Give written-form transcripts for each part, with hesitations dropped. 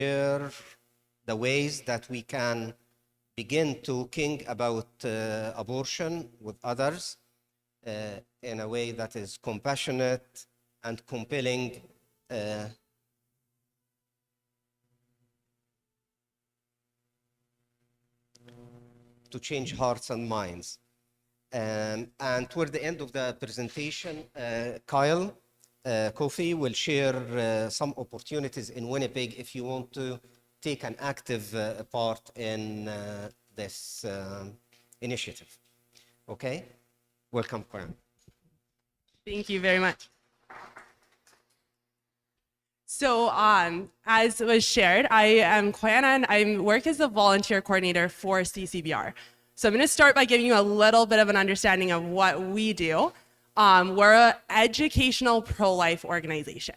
share the ways that we can begin talking about abortion with others in a way that is compassionate and compelling to change hearts and minds. And toward the end of the presentation, Kyle Kofi will share some opportunities in Winnipeg if you want to take an active part in this initiative. Okay? Welcome, Kyle. Thank you very much. So as was shared, I am Koyana and I work as a volunteer coordinator for CCBR. So I'm going to start by giving you a little bit of an understanding of what we do. We're an educational pro-life organization.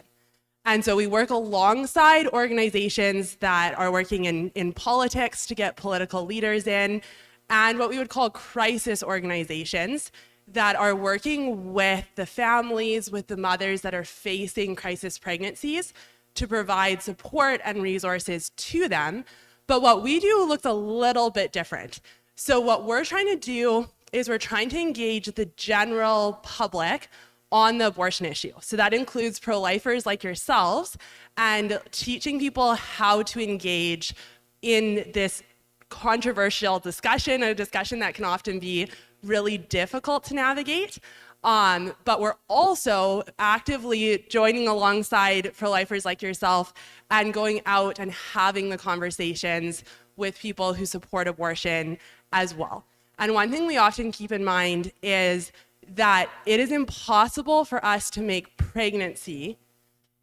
And so we work alongside organizations that are working in politics to get political leaders in, and what we would call crisis organizations that are working with the families, with the mothers that are facing crisis pregnancies to provide support and resources to them. But what we do looks a little bit different. So what we're trying to do is we're trying to engage the general public on the abortion issue. So that includes pro-lifers like yourselves and teaching people how to engage in this controversial discussion, a discussion that can often be really difficult to navigate. But we're also actively joining alongside pro-lifers like yourself and going out and having the conversations with people who support abortion as well. And one thing we often keep in mind is that it is impossible for us to make pregnancy,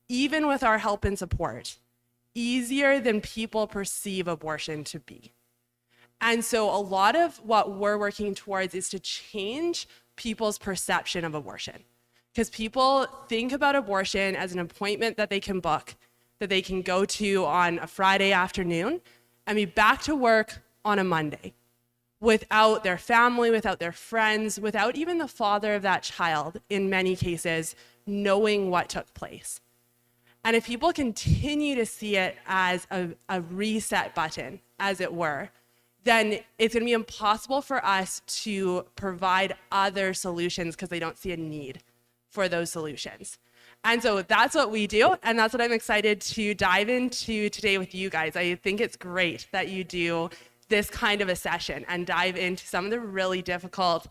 even with our help and support, easier than people perceive abortion to be. And so a lot of what we're working towards is to change people's perception of abortion. Because people think about abortion as an appointment that they can book, that they can go to on a Friday afternoon and be back to work on a Monday without their family, without their friends, without even the father of that child, in many cases, knowing what took place. And if people continue to see it as a reset button, as it were, then it's going to be impossible for us to provide other solutions because they don't see a need for those solutions. And so that's what we do, and that's what I'm excited to dive into today with you guys. I think it's great that you do this kind of a session and dive into some of the really difficult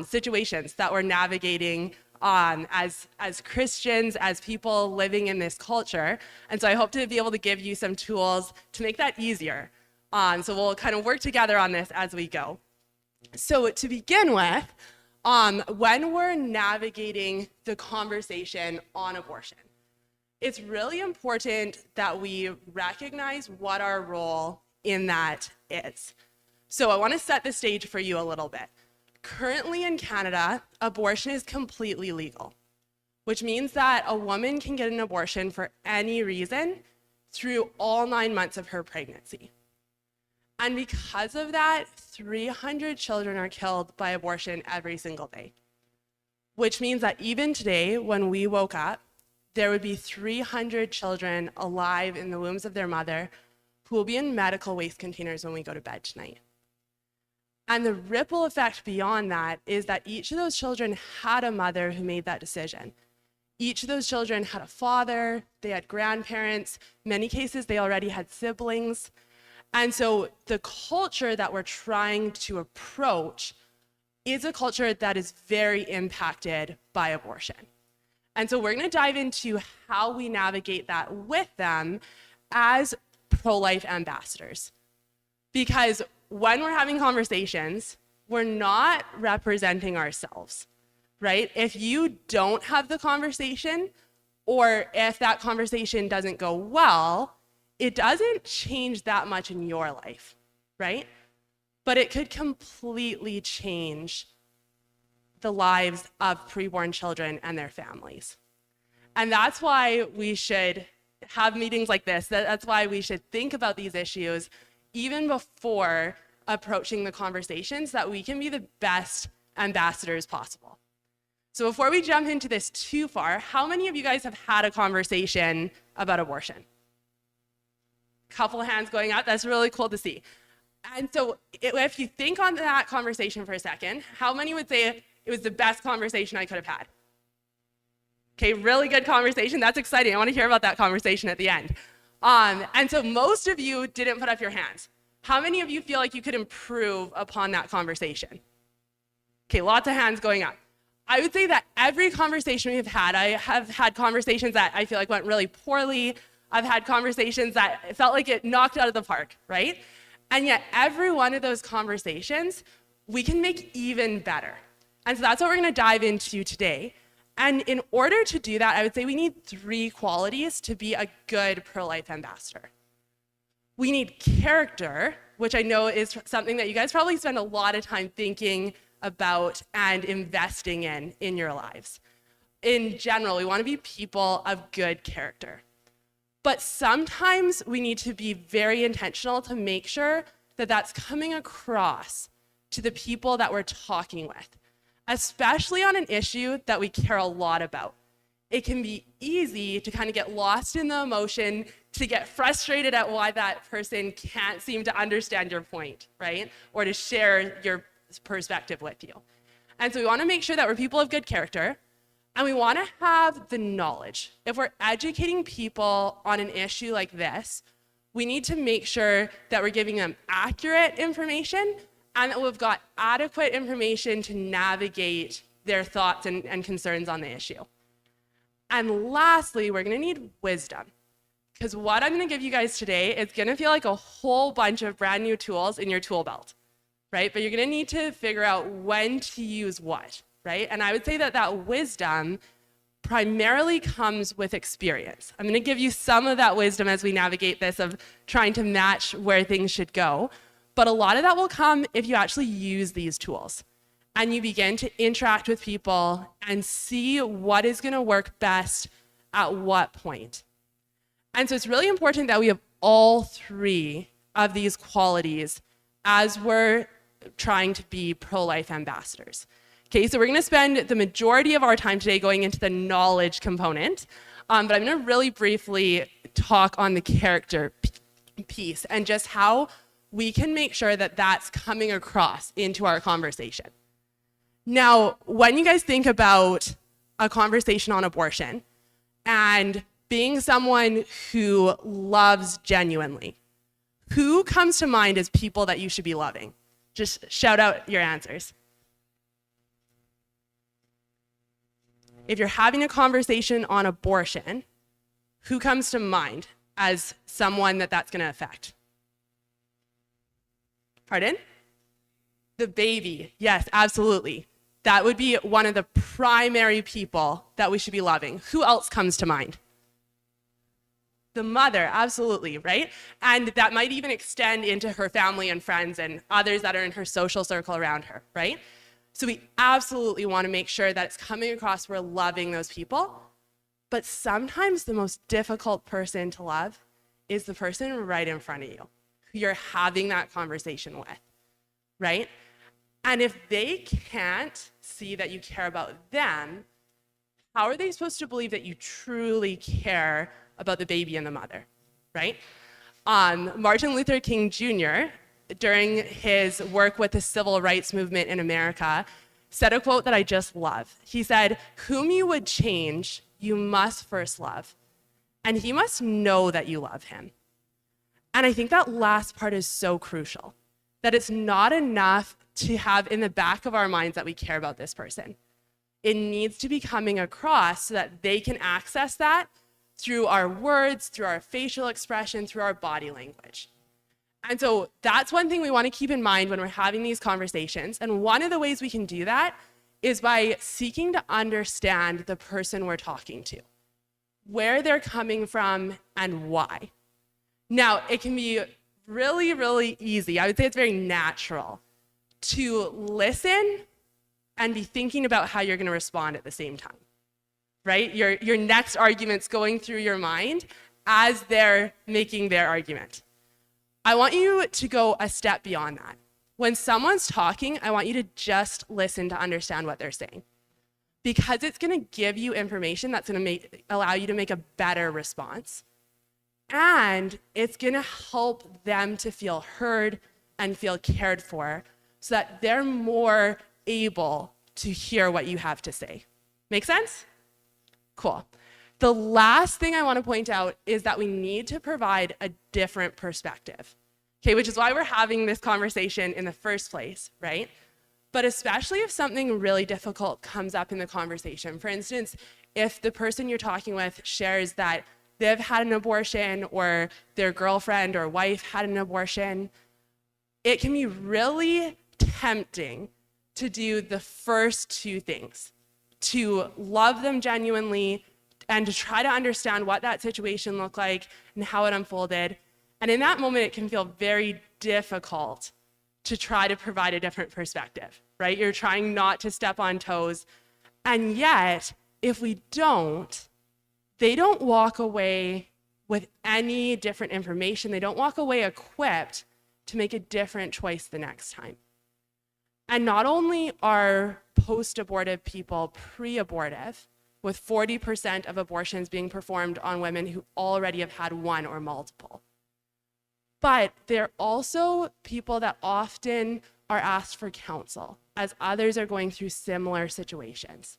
situations that we're navigating as Christians, as people living in this culture. And so I hope to be able to give you some tools to make that easier. So we'll kind of work together on this as we go. So to begin with, when we're navigating the conversation on abortion, it's really important that we recognize what our role in that is. So I want to set the stage for you a little bit. Currently in Canada, abortion is completely legal, which means that a woman can get an abortion for any reason through all 9 months of her pregnancy. And because of that, 300 children are killed by abortion every single day, which means that even today, when we woke up, there would be 300 children alive in the wombs of their mother who will be in medical waste containers when we go to bed tonight. And the ripple effect beyond that is that each of those children had a mother who made that decision. Each of those children had a father, they had grandparents, in many cases they already had siblings. And so the culture that we're trying to approach is a culture that is very impacted by abortion. And so we're going to dive into how we navigate that with them as pro-life ambassadors. Because when we're having conversations, we're not representing ourselves, right? If you don't have the conversation, or if that conversation doesn't go well, it doesn't change that much in your life, right? But it could completely change the lives of preborn children and their families. And that's why we should have meetings like this. That's why we should think about these issues even before approaching the conversations, so that we can be the best ambassadors possible. So before we jump into this too far, how many of you guys have had a conversation about abortion? couple of hands going up. That's really cool to see. And so if you think on that conversation for a second, how many would say it was the best conversation I could have had? Okay, really good conversation. That's exciting. I want to hear about that conversation at the end. And so most of you didn't put up your hands. How many of you feel like you could improve upon that conversation? Okay, lots of hands going up. I would say that every conversation we've had, I have had conversations that I feel like went really poorly. I've had conversations that it felt like it knocked out of the park, right? And yet every one of those conversations, we can make even better. And so that's what we're gonna dive into today. And in order to do that, I would say we need 3 qualities to be a good pro-life ambassador. We need character, which I know is something that you guys probably spend a lot of time thinking about and investing in your lives. In general, we want to be people of good character. But sometimes we need to be very intentional to make sure that that's coming across to the people that we're talking with, especially on an issue that we care a lot about. It can be easy to kind of get lost in the emotion, to get frustrated at why that person can't seem to understand your point, right? Or to share your perspective with you. And so we want to make sure that we're people of good character, and we want to have the knowledge. If we're educating people on an issue like this, we need to make sure that we're giving them accurate information and that we've got adequate information to navigate their thoughts and concerns on the issue. And lastly, we're going to need wisdom. Because what I'm going to give you guys today is going to feel like a whole bunch of brand new tools in your tool belt, right? But you're going to need to figure out when to use what, right? And I would say that that wisdom primarily comes with experience. I'm going to give you some of that wisdom as we navigate this of trying to match where things should go. But a lot of that will come if you actually use these tools and you begin to interact with people and see what is going to work best at what point. And so it's really important that we have all 3 of these qualities as we're trying to be pro-life ambassadors. Okay, so we're going to spend the majority of our time today going into the knowledge component, but I'm going to really briefly talk on the character piece and just how we can make sure that that's coming across into our conversation. Now, when you guys think about a conversation on abortion and being someone who loves genuinely, who comes to mind as people that you should be loving? Just shout out your answers. If you're having a conversation on abortion, who comes to mind as someone that's going to affect? Pardon? The baby. Yes, absolutely. That would be one of the primary people that we should be loving. Who else comes to mind? The mother, absolutely, right? And that might even extend into her family and friends and others that are in her social circle around her, right? So we absolutely want to make sure that it's coming across we're loving those people. But sometimes the most difficult person to love is the person right in front of you, who you're having that conversation with, right? And if they can't see that you care about them, how are they supposed to believe that you truly care about the baby and the mother, right? Martin Luther King Jr., during his work with the civil rights movement in America, said a quote that I just love. He said, "Whom you would change, you must first love, and he must know that you love him." And I think that last part is so crucial, that it's not enough to have in the back of our minds that we care about this person. It needs to be coming across so that they can access that through our words, through our facial expression, through our body language. And so that's one thing we want to keep in mind when we're having these conversations. And one of the ways we can do that is by seeking to understand the person we're talking to, where they're coming from and why. Now, it can be really, really easy. I would say it's very natural to listen and be thinking about how you're going to respond at the same time, right? Your next argument's going through your mind as they're making their argument. I want you to go a step beyond that. When someone's talking, I want you to just listen to understand what they're saying, because it's going to give you information that's going to allow you to make a better response. And it's gonna help them to feel heard and feel cared for so that they're more able to hear what you have to say. Make sense? Cool. The last thing I want to point out is that we need to provide a different perspective, okay, which is why we're having this conversation in the first place, right? But especially if something really difficult comes up in the conversation. For instance, if the person you're talking with shares that they've had an abortion or their girlfriend or wife had an abortion, it can be really tempting to do the first two things, to love them genuinely and to try to understand what that situation looked like and how it unfolded. And in that moment, it can feel very difficult to try to provide a different perspective, right? You're trying not to step on toes. And yet, if we don't, they don't walk away with any different information. They don't walk away equipped to make a different choice the next time. And not only are post-abortive people pre-abortive, with 40% of abortions being performed on women who already have had one or multiple, but they're also people that often are asked for counsel as others are going through similar situations.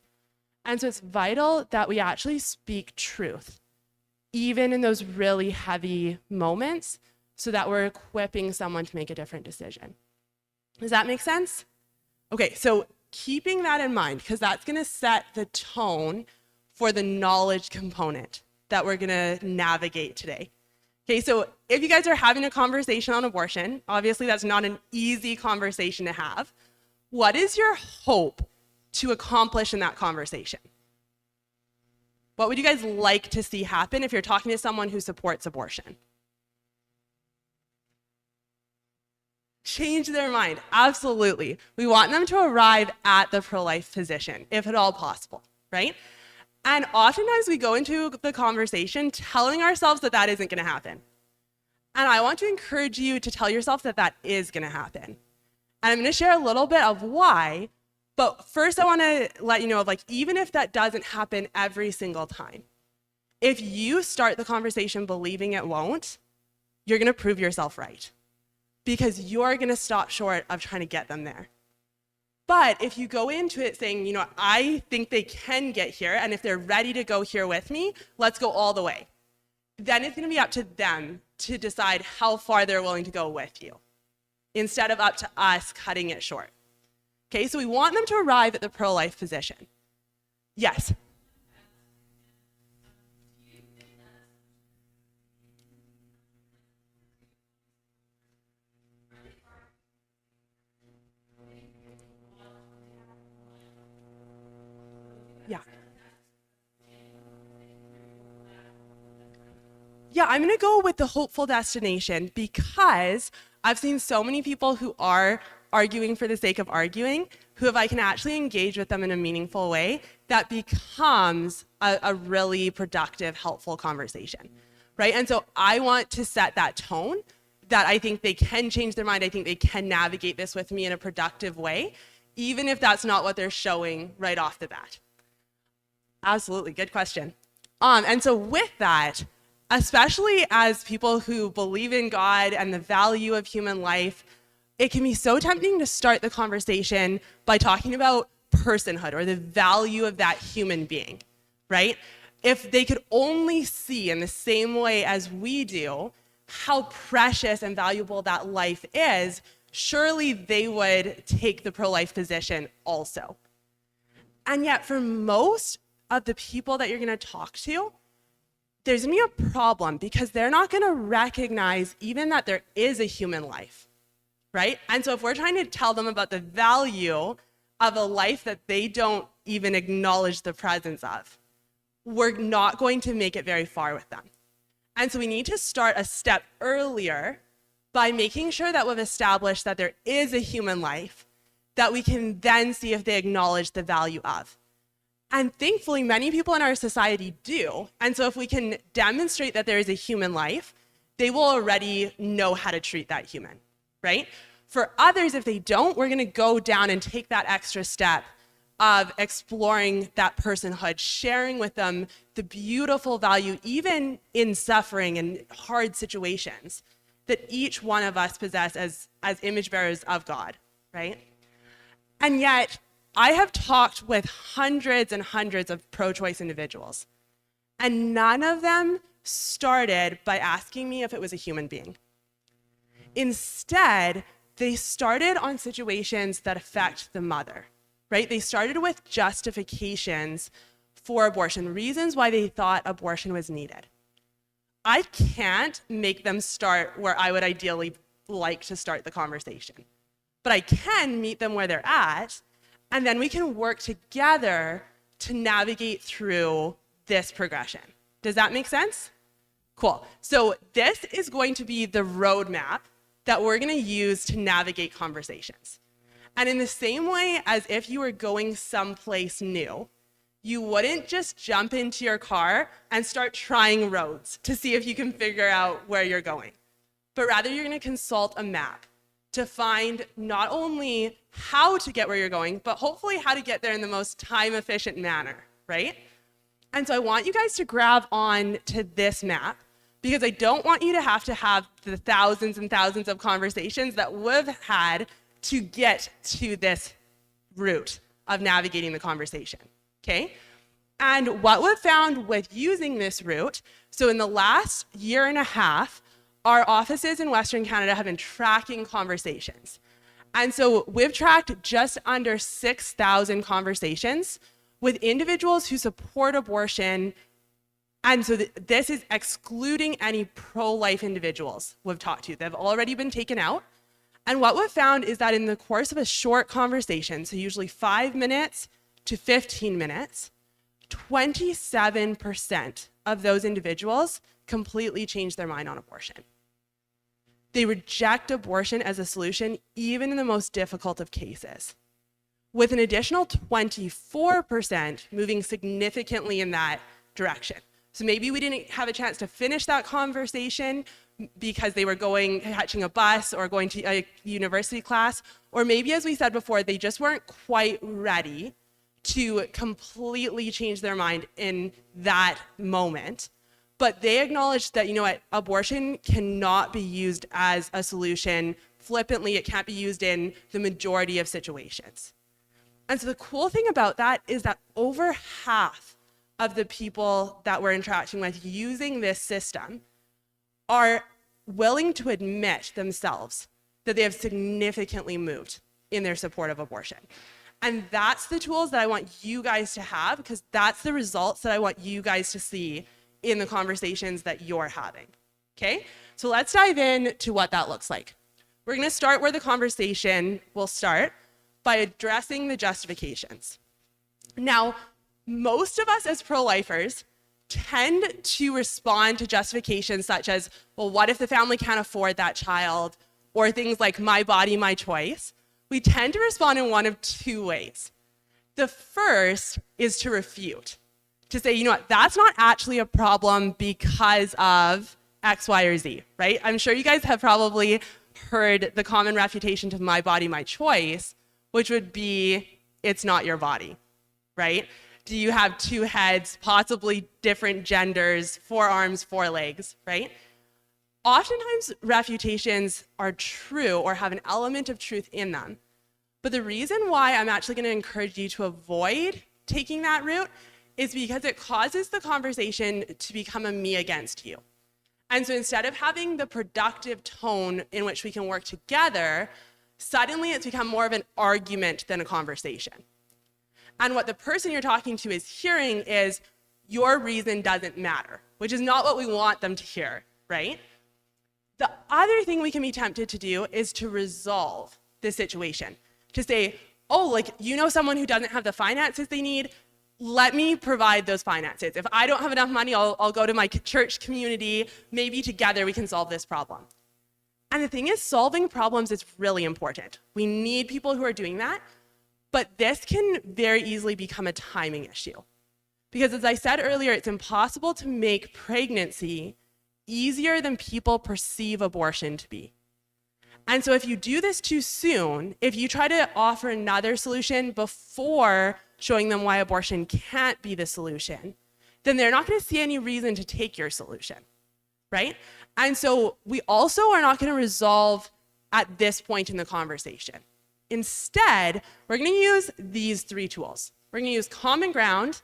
And so it's vital that we actually speak truth, even in those really heavy moments, so that we're equipping someone to make a different decision. Does that make sense? Okay, so keeping that in mind, because that's gonna set the tone for the knowledge component that we're gonna navigate today. Okay, so if you guys are having a conversation on abortion, obviously that's not an easy conversation to have. What is your hope to accomplish in that conversation? What would you guys like to see happen if you're talking to someone who supports abortion? Change their mind, absolutely. We want them to arrive at the pro-life position, if at all possible, right? And oftentimes we go into the conversation telling ourselves that that isn't gonna happen. And I want to encourage you to tell yourself that that is gonna happen. And I'm gonna share a little bit of why, but first I wanna let you know of, like, even if that doesn't happen every single time, if you start the conversation believing it won't, you're gonna prove yourself right, because you're gonna stop short of trying to get them there. But if you go into it saying, you know, I think they can get here, and if they're ready to go here with me, let's go all the way. Then it's gonna be up to them to decide how far they're willing to go with you, instead of up to us cutting it short. Okay, so we want them to arrive at the pro-life position. Yes? Yeah. Yeah, I'm gonna go with the hopeful destination because I've seen so many people who are arguing for the sake of arguing, who if I can actually engage with them in a meaningful way, that becomes a really productive, helpful conversation, right? And so I want to set that tone that I think they can change their mind. I think they can navigate this with me in a productive way, even if that's not what they're showing right off the bat. Absolutely, good question. And so with that, especially as people who believe in God and the value of human life, it can be so tempting to start the conversation by talking about personhood or the value of that human being, right? If they could only see in the same way as we do how precious and valuable that life is, surely they would take the pro-life position also. And yet for most of the people that you're gonna talk to, there's gonna be a problem because they're not gonna recognize even that there is a human life, right? And so if we're trying to tell them about the value of a life that they don't even acknowledge the presence of, we're not going to make it very far with them. And so we need to start a step earlier by making sure that we've established that there is a human life that we can then see if they acknowledge the value of. And thankfully, many people in our society do. And so if we can demonstrate that there is a human life, they will already know how to treat that human, right? For others, if they don't, we're gonna go down and take that extra step of exploring that personhood, sharing with them the beautiful value, even in suffering and hard situations, that each one of us possess as image bearers of God, right? And yet, I have talked with hundreds and hundreds of pro-choice individuals, and none of them started by asking me if it was a human being. Instead, they started on situations that affect the mother, right? They started with justifications for abortion, reasons why they thought abortion was needed. I can't make them start where I would ideally like to start the conversation, but I can meet them where they're at, and then we can work together to navigate through this progression. Does that make sense? Cool. So this is going to be the roadmap that we're going to use to navigate conversations. And in the same way as if you were going someplace new, you wouldn't just jump into your car and start trying roads to see if you can figure out where you're going. But rather, you're going to consult a map to find not only how to get where you're going, but hopefully how to get there in the most time-efficient manner, right? And so I want you guys to grab on to this map, because I don't want you to have the thousands and thousands of conversations that we've had to get to this route of navigating the conversation, okay? And what we've found with using this route, so in the last year and a half, our offices in Western Canada have been tracking conversations. And so we've tracked just under 6,000 conversations with individuals who support abortion. And so this is excluding any pro-life individuals we've talked to. They've already been taken out. And what we've found is that in the course of a short conversation, so usually 5 minutes to 15 minutes, 27% of those individuals completely change their mind on abortion. They reject abortion as a solution, even in the most difficult of cases, with an additional 24% moving significantly in that direction. So maybe we didn't have a chance to finish that conversation because they were catching a bus or going to a university class, or maybe, as we said before, they just weren't quite ready to completely change their mind in that moment. But they acknowledged that, you know what, abortion cannot be used as a solution flippantly. It can't be used in the majority of situations. And so the cool thing about that is that over half of the people that we're interacting with using this system are willing to admit themselves that they have significantly moved in their support of abortion. And that's the tools that I want you guys to have, because that's the results that I want you guys to see in the conversations that you're having, okay? So let's dive into what that looks like. We're gonna start where the conversation will start, by addressing the justifications. Now, most of us as pro-lifers tend to respond to justifications such as, well, what if the family can't afford that child? Or things like my body, my choice. We tend to respond in one of two ways. The first is to refute, to say, you know what, that's not actually a problem because of X, Y, or Z, right? I'm sure you guys have probably heard the common refutation to my body, my choice, which would be, it's not your body, right? Do you have two heads, possibly different genders, 4 arms, 4 legs, right? Oftentimes, refutations are true or have an element of truth in them. But the reason why I'm actually going to encourage you to avoid taking that route is because it causes the conversation to become a me against you. And so instead of having the productive tone in which we can work together, suddenly it's become more of an argument than a conversation. And what the person you're talking to is hearing is, your reason doesn't matter, which is not what we want them to hear, right? The other thing we can be tempted to do is to resolve the situation, to say, oh, like, you know someone who doesn't have the finances they need, let me provide those finances. If I don't have enough money, I'll go to my church community, maybe together we can solve this problem. And the thing is, solving problems is really important. We need people who are doing that, but this can very easily become a timing issue. Because as I said earlier, it's impossible to make pregnancy easier than people perceive abortion to be. And so if you do this too soon, if you try to offer another solution before showing them why abortion can't be the solution, then they're not going to see any reason to take your solution, right? And so we also are not going to resolve at this point in the conversation. Instead, we're going to use these 3 tools. We're going to use common ground,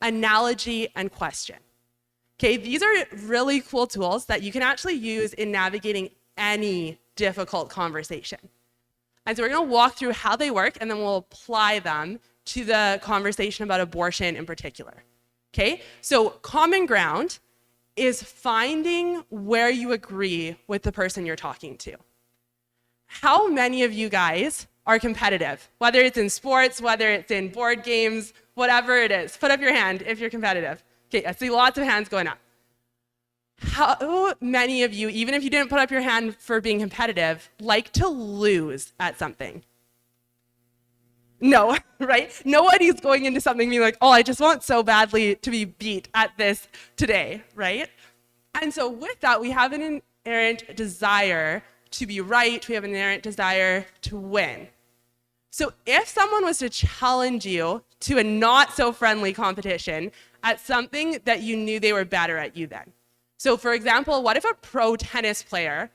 analogy, and question. Okay, these are really cool tools that you can actually use in navigating any difficult conversation. And so we're going to walk through how they work, and then we'll apply them to the conversation about abortion in particular. Okay, so common ground is finding where you agree with the person you're talking to. How many of you guys are competitive? Whether it's in sports, whether it's in board games, whatever it is. Put up your hand if you're competitive. Okay, I see lots of hands going up. How many of you, even if you didn't put up your hand for being competitive, like to lose at something? No, right? Nobody's going into something being like, oh, I just want so badly to be beat at this today, right? And so with that, we have an inherent desire to be right. We have an inherent desire to win. So if someone was to challenge you to a not so friendly competition at something that you knew they were better at you then. So for example, what if a pro tennis player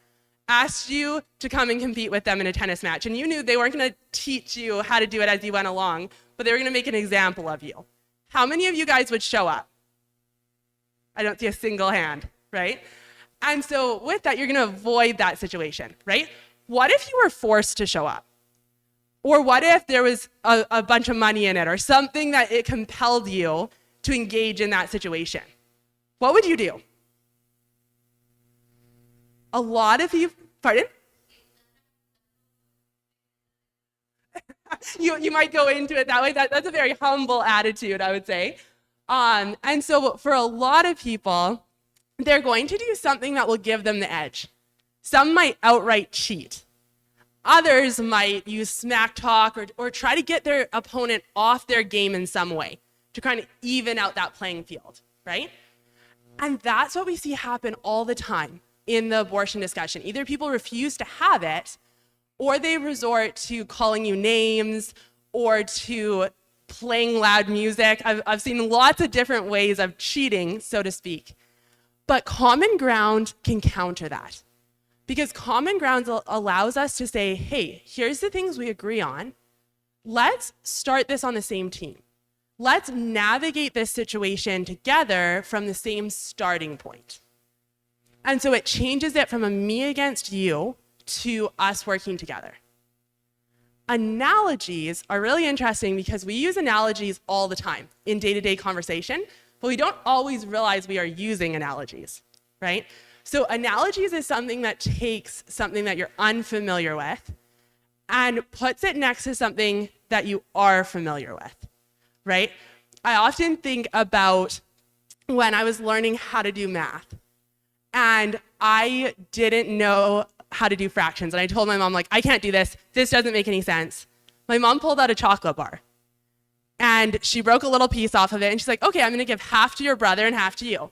asked you to come and compete with them in a tennis match, and you knew they weren't going to teach you how to do it as you went along, but they were going to make an example of you? How many of you guys would show up? I don't see a single hand, right? And so with that, you're going to avoid that situation, right? What if you were forced to show up? Or what if there was a bunch of money in it, or something that it compelled you to engage in that situation? What would you do? A lot of you, pardon? you might go into it that way. That's a very humble attitude, I would say. And so for a lot of people, they're going to do something that will give them the edge. Some might outright cheat. Others might use smack talk or try to get their opponent off their game in some way to kind of even out that playing field, right? And that's what we see happen all the time in the abortion discussion. Either people refuse to have it, or they resort to calling you names or to playing loud music. I've seen lots of different ways of cheating, so to speak. But common ground can counter that. Because common ground allows us to say, hey, here's the things we agree on. Let's start this on the same team. Let's navigate this situation together from the same starting point. And so it changes it from a me against you to us working together. Analogies are really interesting because we use analogies all the time in day-to-day conversation, but we don't always realize we are using analogies, right? So analogies is something that takes something that you're unfamiliar with and puts it next to something that you are familiar with, right? I often think about when I was learning how to do math and I didn't know how to do fractions. And I told my mom, like, I can't do this. This doesn't make any sense. My mom pulled out a chocolate bar and she broke a little piece off of it. And she's like, okay, I'm going to give half to your brother and half to you.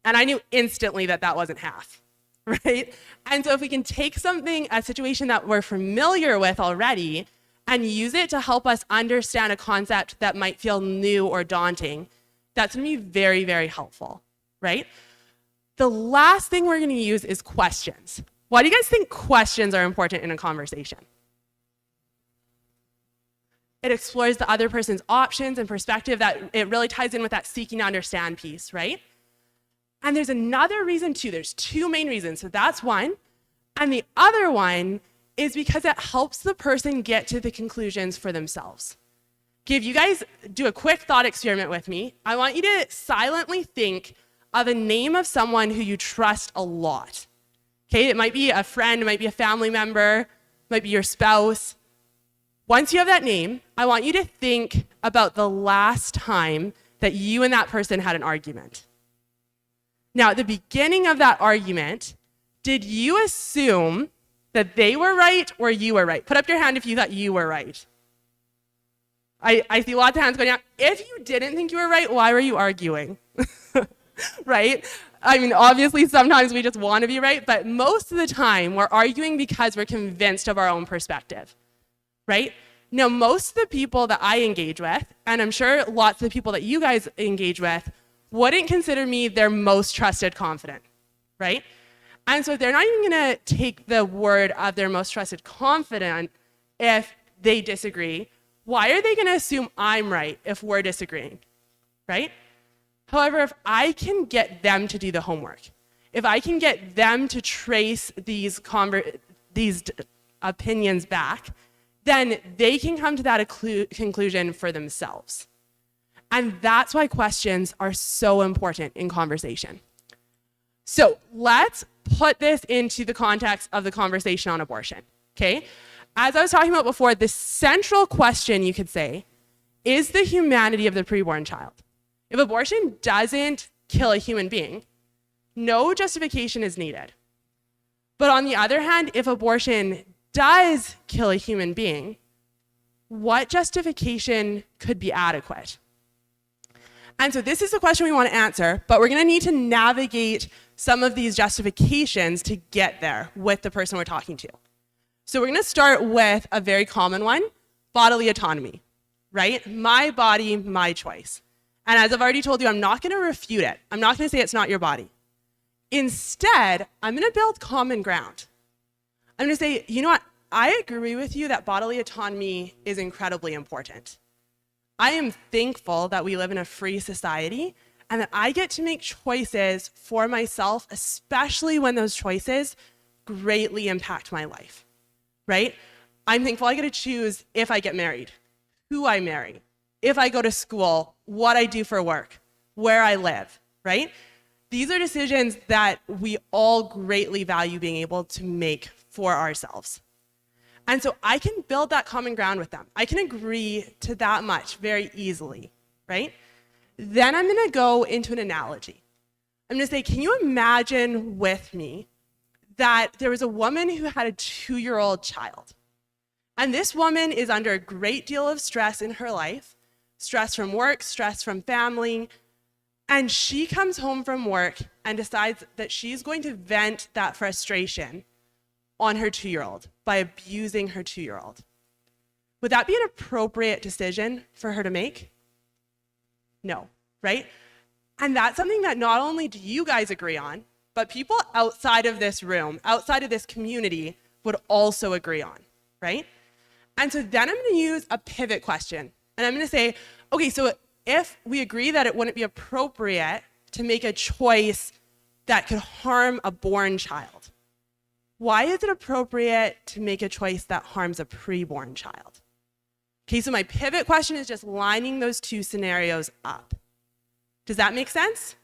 And I knew instantly that that wasn't half, right? And so if we can take something, a situation that we're familiar with already, and use it to help us understand a concept that might feel new or daunting, that's going to be very, very helpful, right? The last thing we're going to use is questions. Why do you guys think questions are important in a conversation? It explores the other person's options and perspective. That it really ties in with that seeking to understand piece, right? And there's another reason too. There's 2 main reasons. So that's one. And the other one is because it helps the person get to the conclusions for themselves. Okay, if you guys do a quick thought experiment with me, I want you to silently think of a name of someone who you trust a lot. Okay, it might be a friend, it might be a family member, it might be your spouse. Once you have that name, I want you to think about the last time that you and that person had an argument. Now, at the beginning of that argument, did you assume that they were right or you were right? Put up your hand if you thought you were right. I see lots of hands going out. If you didn't think you were right, why were you arguing? Right? I mean, obviously, sometimes we just want to be right, but most of the time, we're arguing because we're convinced of our own perspective, right? Now, most of the people that I engage with, and I'm sure lots of the people that you guys engage with, wouldn't consider me their most trusted confidant, right? And so they're not even gonna take the word of their most trusted confidant if they disagree. Why are they gonna assume I'm right if we're disagreeing, right? However, if I can get them to do the homework, if I can get them to trace these opinions back, then they can come to that conclusion for themselves. And that's why questions are so important in conversation. So let's put this into the context of the conversation on abortion, okay? As I was talking about before, the central question, you could say, is the humanity of the preborn child. If abortion doesn't kill a human being, no justification is needed. But on the other hand, if abortion does kill a human being, what justification could be adequate? And so this is the question we want to answer, but we're going to need to navigate some of these justifications to get there with the person we're talking to. So we're going to start with a very common one, bodily autonomy, right? My body, my choice. And as I've already told you, I'm not going to refute it. I'm not going to say it's not your body. Instead, I'm going to build common ground. I'm going to say, you know what? I agree with you that bodily autonomy is incredibly important. I am thankful that we live in a free society and that I get to make choices for myself, especially when those choices greatly impact my life, right? I'm thankful I get to choose if I get married, who I marry, if I go to school, what I do for work, where I live, right? These are decisions that we all greatly value being able to make for ourselves. And so I can build that common ground with them. I can agree to that much very easily, right? Then I'm going to go into an analogy. I'm going to say, can you imagine with me that there was a woman who had a 2-year-old child? And this woman is under a great deal of stress in her life, stress from work, stress from family, and she comes home from work and decides that she's going to vent that frustration on her 2-year-old by abusing her 2-year-old. Would that be an appropriate decision for her to make? No, right? And that's something that not only do you guys agree on, but people outside of this room, outside of this community, would also agree on, right? And so then I'm going to use a pivot question. And I'm going to say, okay, so if we agree that it wouldn't be appropriate to make a choice that could harm a born child, why is it appropriate to make a choice that harms a preborn child? Okay, so my pivot question is just lining those two scenarios up. Does that make sense?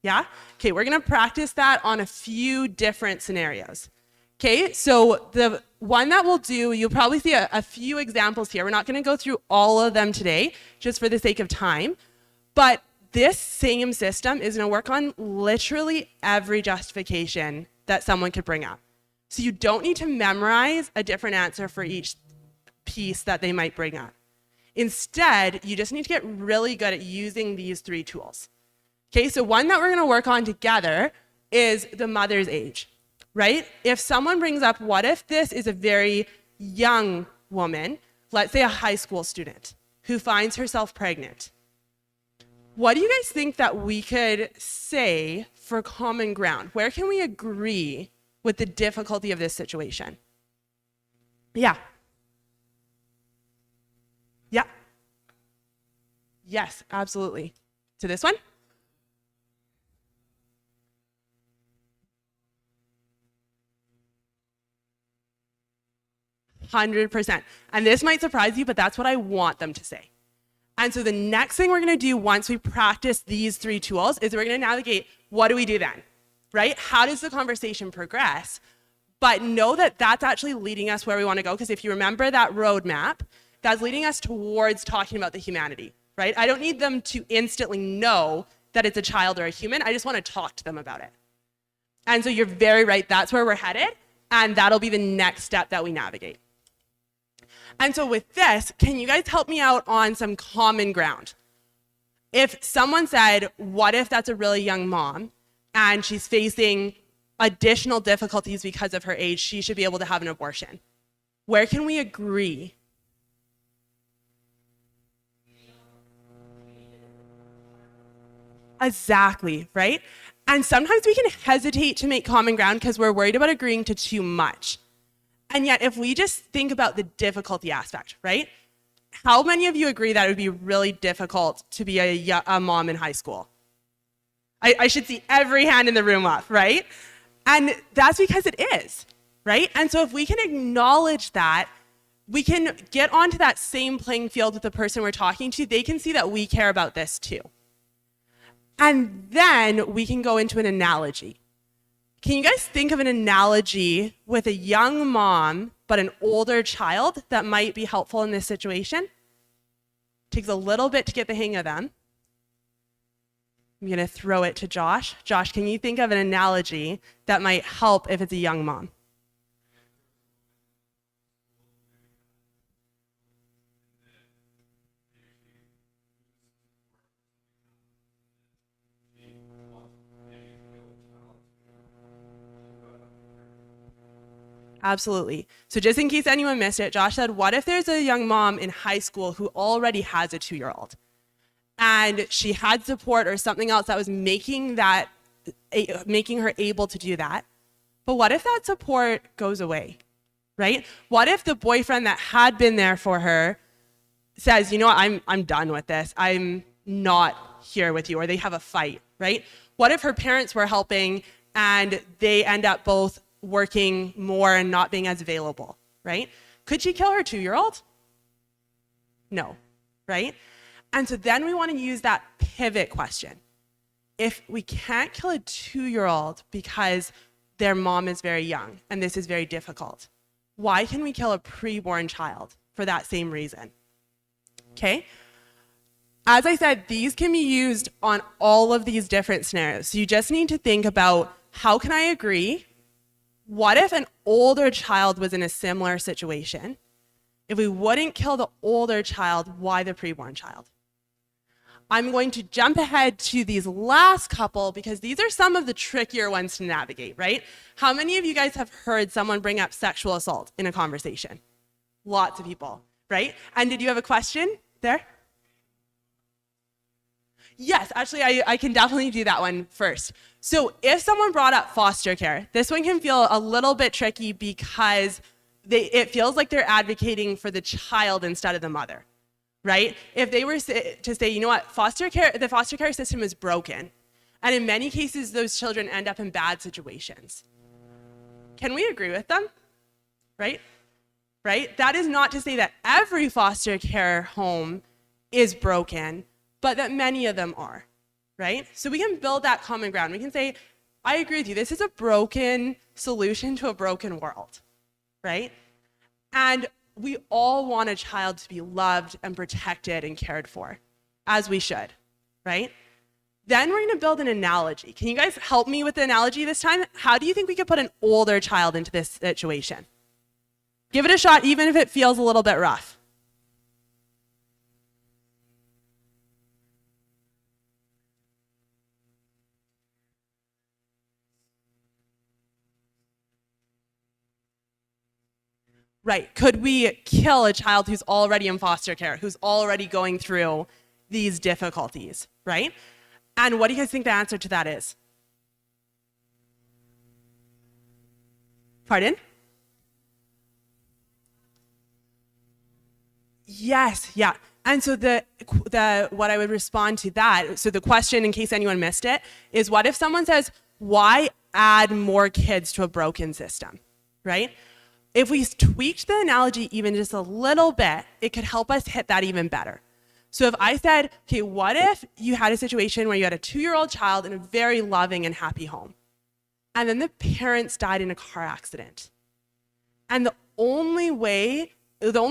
Yeah? Okay, we're gonna practice that on a few different scenarios. Okay, so the one that we'll do, you'll probably see a few examples here. We're not gonna go through all of them today, just for the sake of time, but this same system is gonna work on literally every justification that someone could bring up. So you don't need to memorize a different answer for each piece that they might bring up. Instead, you just need to get really good at using these 3 tools. Okay, so one that we're gonna work on together is the mother's age, right? If someone brings up, what if this is a very young woman, let's say a high school student, who finds herself pregnant? What do you guys think that we could say for common ground? Where can we agree with the difficulty of this situation? Yeah. Yeah. Yes, absolutely. To this one? 100%. And this might surprise you, but that's what I want them to say. And so the next thing we're gonna do once we practice these 3 tools is we're gonna navigate, what do we do then, right? How does the conversation progress? But know that that's actually leading us where we wanna go, because if you remember that roadmap, that's leading us towards talking about the humanity, right? I don't need them to instantly know that it's a child or a human. I just wanna talk to them about it. And so you're very right, that's where we're headed, and that'll be the next step that we navigate. And so with this, can you guys help me out on some common ground? If someone said, what if that's a really young mom and she's facing additional difficulties because of her age, she should be able to have an abortion? Where can we agree? Exactly, right? And sometimes we can hesitate to make common ground because we're worried about agreeing to too much. And yet, if we just think about the difficulty aspect, right? How many of you agree that it would be really difficult to be a mom in high school? I should see every hand in the room up, right? And that's because it is, right? And so if we can acknowledge that, we can get onto that same playing field with the person we're talking to. They can see that we care about this too. And then we can go into an analogy. Can you guys think of an analogy with a young mom but an older child that might be helpful in this situation? Takes a little bit to get the hang of them. I'm going to throw it to Josh. Josh, can you think of an analogy that might help if it's a young mom? Absolutely. So just in case anyone missed it, Josh said, what if there's a young mom in high school who already has a 2-year-old? And she had support or something else that was making her able to do that. But what if that support goes away, right? What if the boyfriend that had been there for her says, you know what, I'm done with this. I'm not here with you, or they have a fight, right? What if her parents were helping and they end up both working more and not being as available, right? Could she kill her 2-year-old? No, right? And so then we want to use that pivot question. If we can't kill a 2-year-old because their mom is very young and this is very difficult, why can we kill a preborn child for that same reason? Okay? As I said, these can be used on all of these different scenarios. So you just need to think about, how can I agree? What if an older child was in a similar situation? If we wouldn't kill the older child, why the preborn child? I'm going to jump ahead to these last couple because these are some of the trickier ones to navigate, right? How many of you guys have heard someone bring up sexual assault in a conversation? Lots of people, right? And did you have a question there? Yes, actually, I can definitely do that one first. So if someone brought up foster care, this one can feel a little bit tricky because it feels like they're advocating for the child instead of the mother, right? If they were to say, you know what, the foster care system is broken, and in many cases, those children end up in bad situations. Can we agree with them, right? Right? That is not to say that every foster care home is broken, but that many of them are, right? So we can build that common ground. We can say, I agree with you. This is a broken solution to a broken world, right? And we all want a child to be loved and protected and cared for, as we should, right? Then we're gonna build an analogy. Can you guys help me with the analogy this time? How do you think we could put an older child into this situation? Give it a shot, even if it feels a little bit rough. Right, could we kill a child who's already in foster care, who's already going through these difficulties, right? And what do you guys think the answer to that is? Pardon? Yes, yeah. And so what I would respond to that, so the question, in case anyone missed it, is what if someone says, why add more kids to a broken system, right? If we tweaked the analogy even just a little bit, it could help us hit that even better. So if I said, okay, what if you had a situation where you had a 2-year-old child in a very loving and happy home, and then the parents died in a car accident, and the only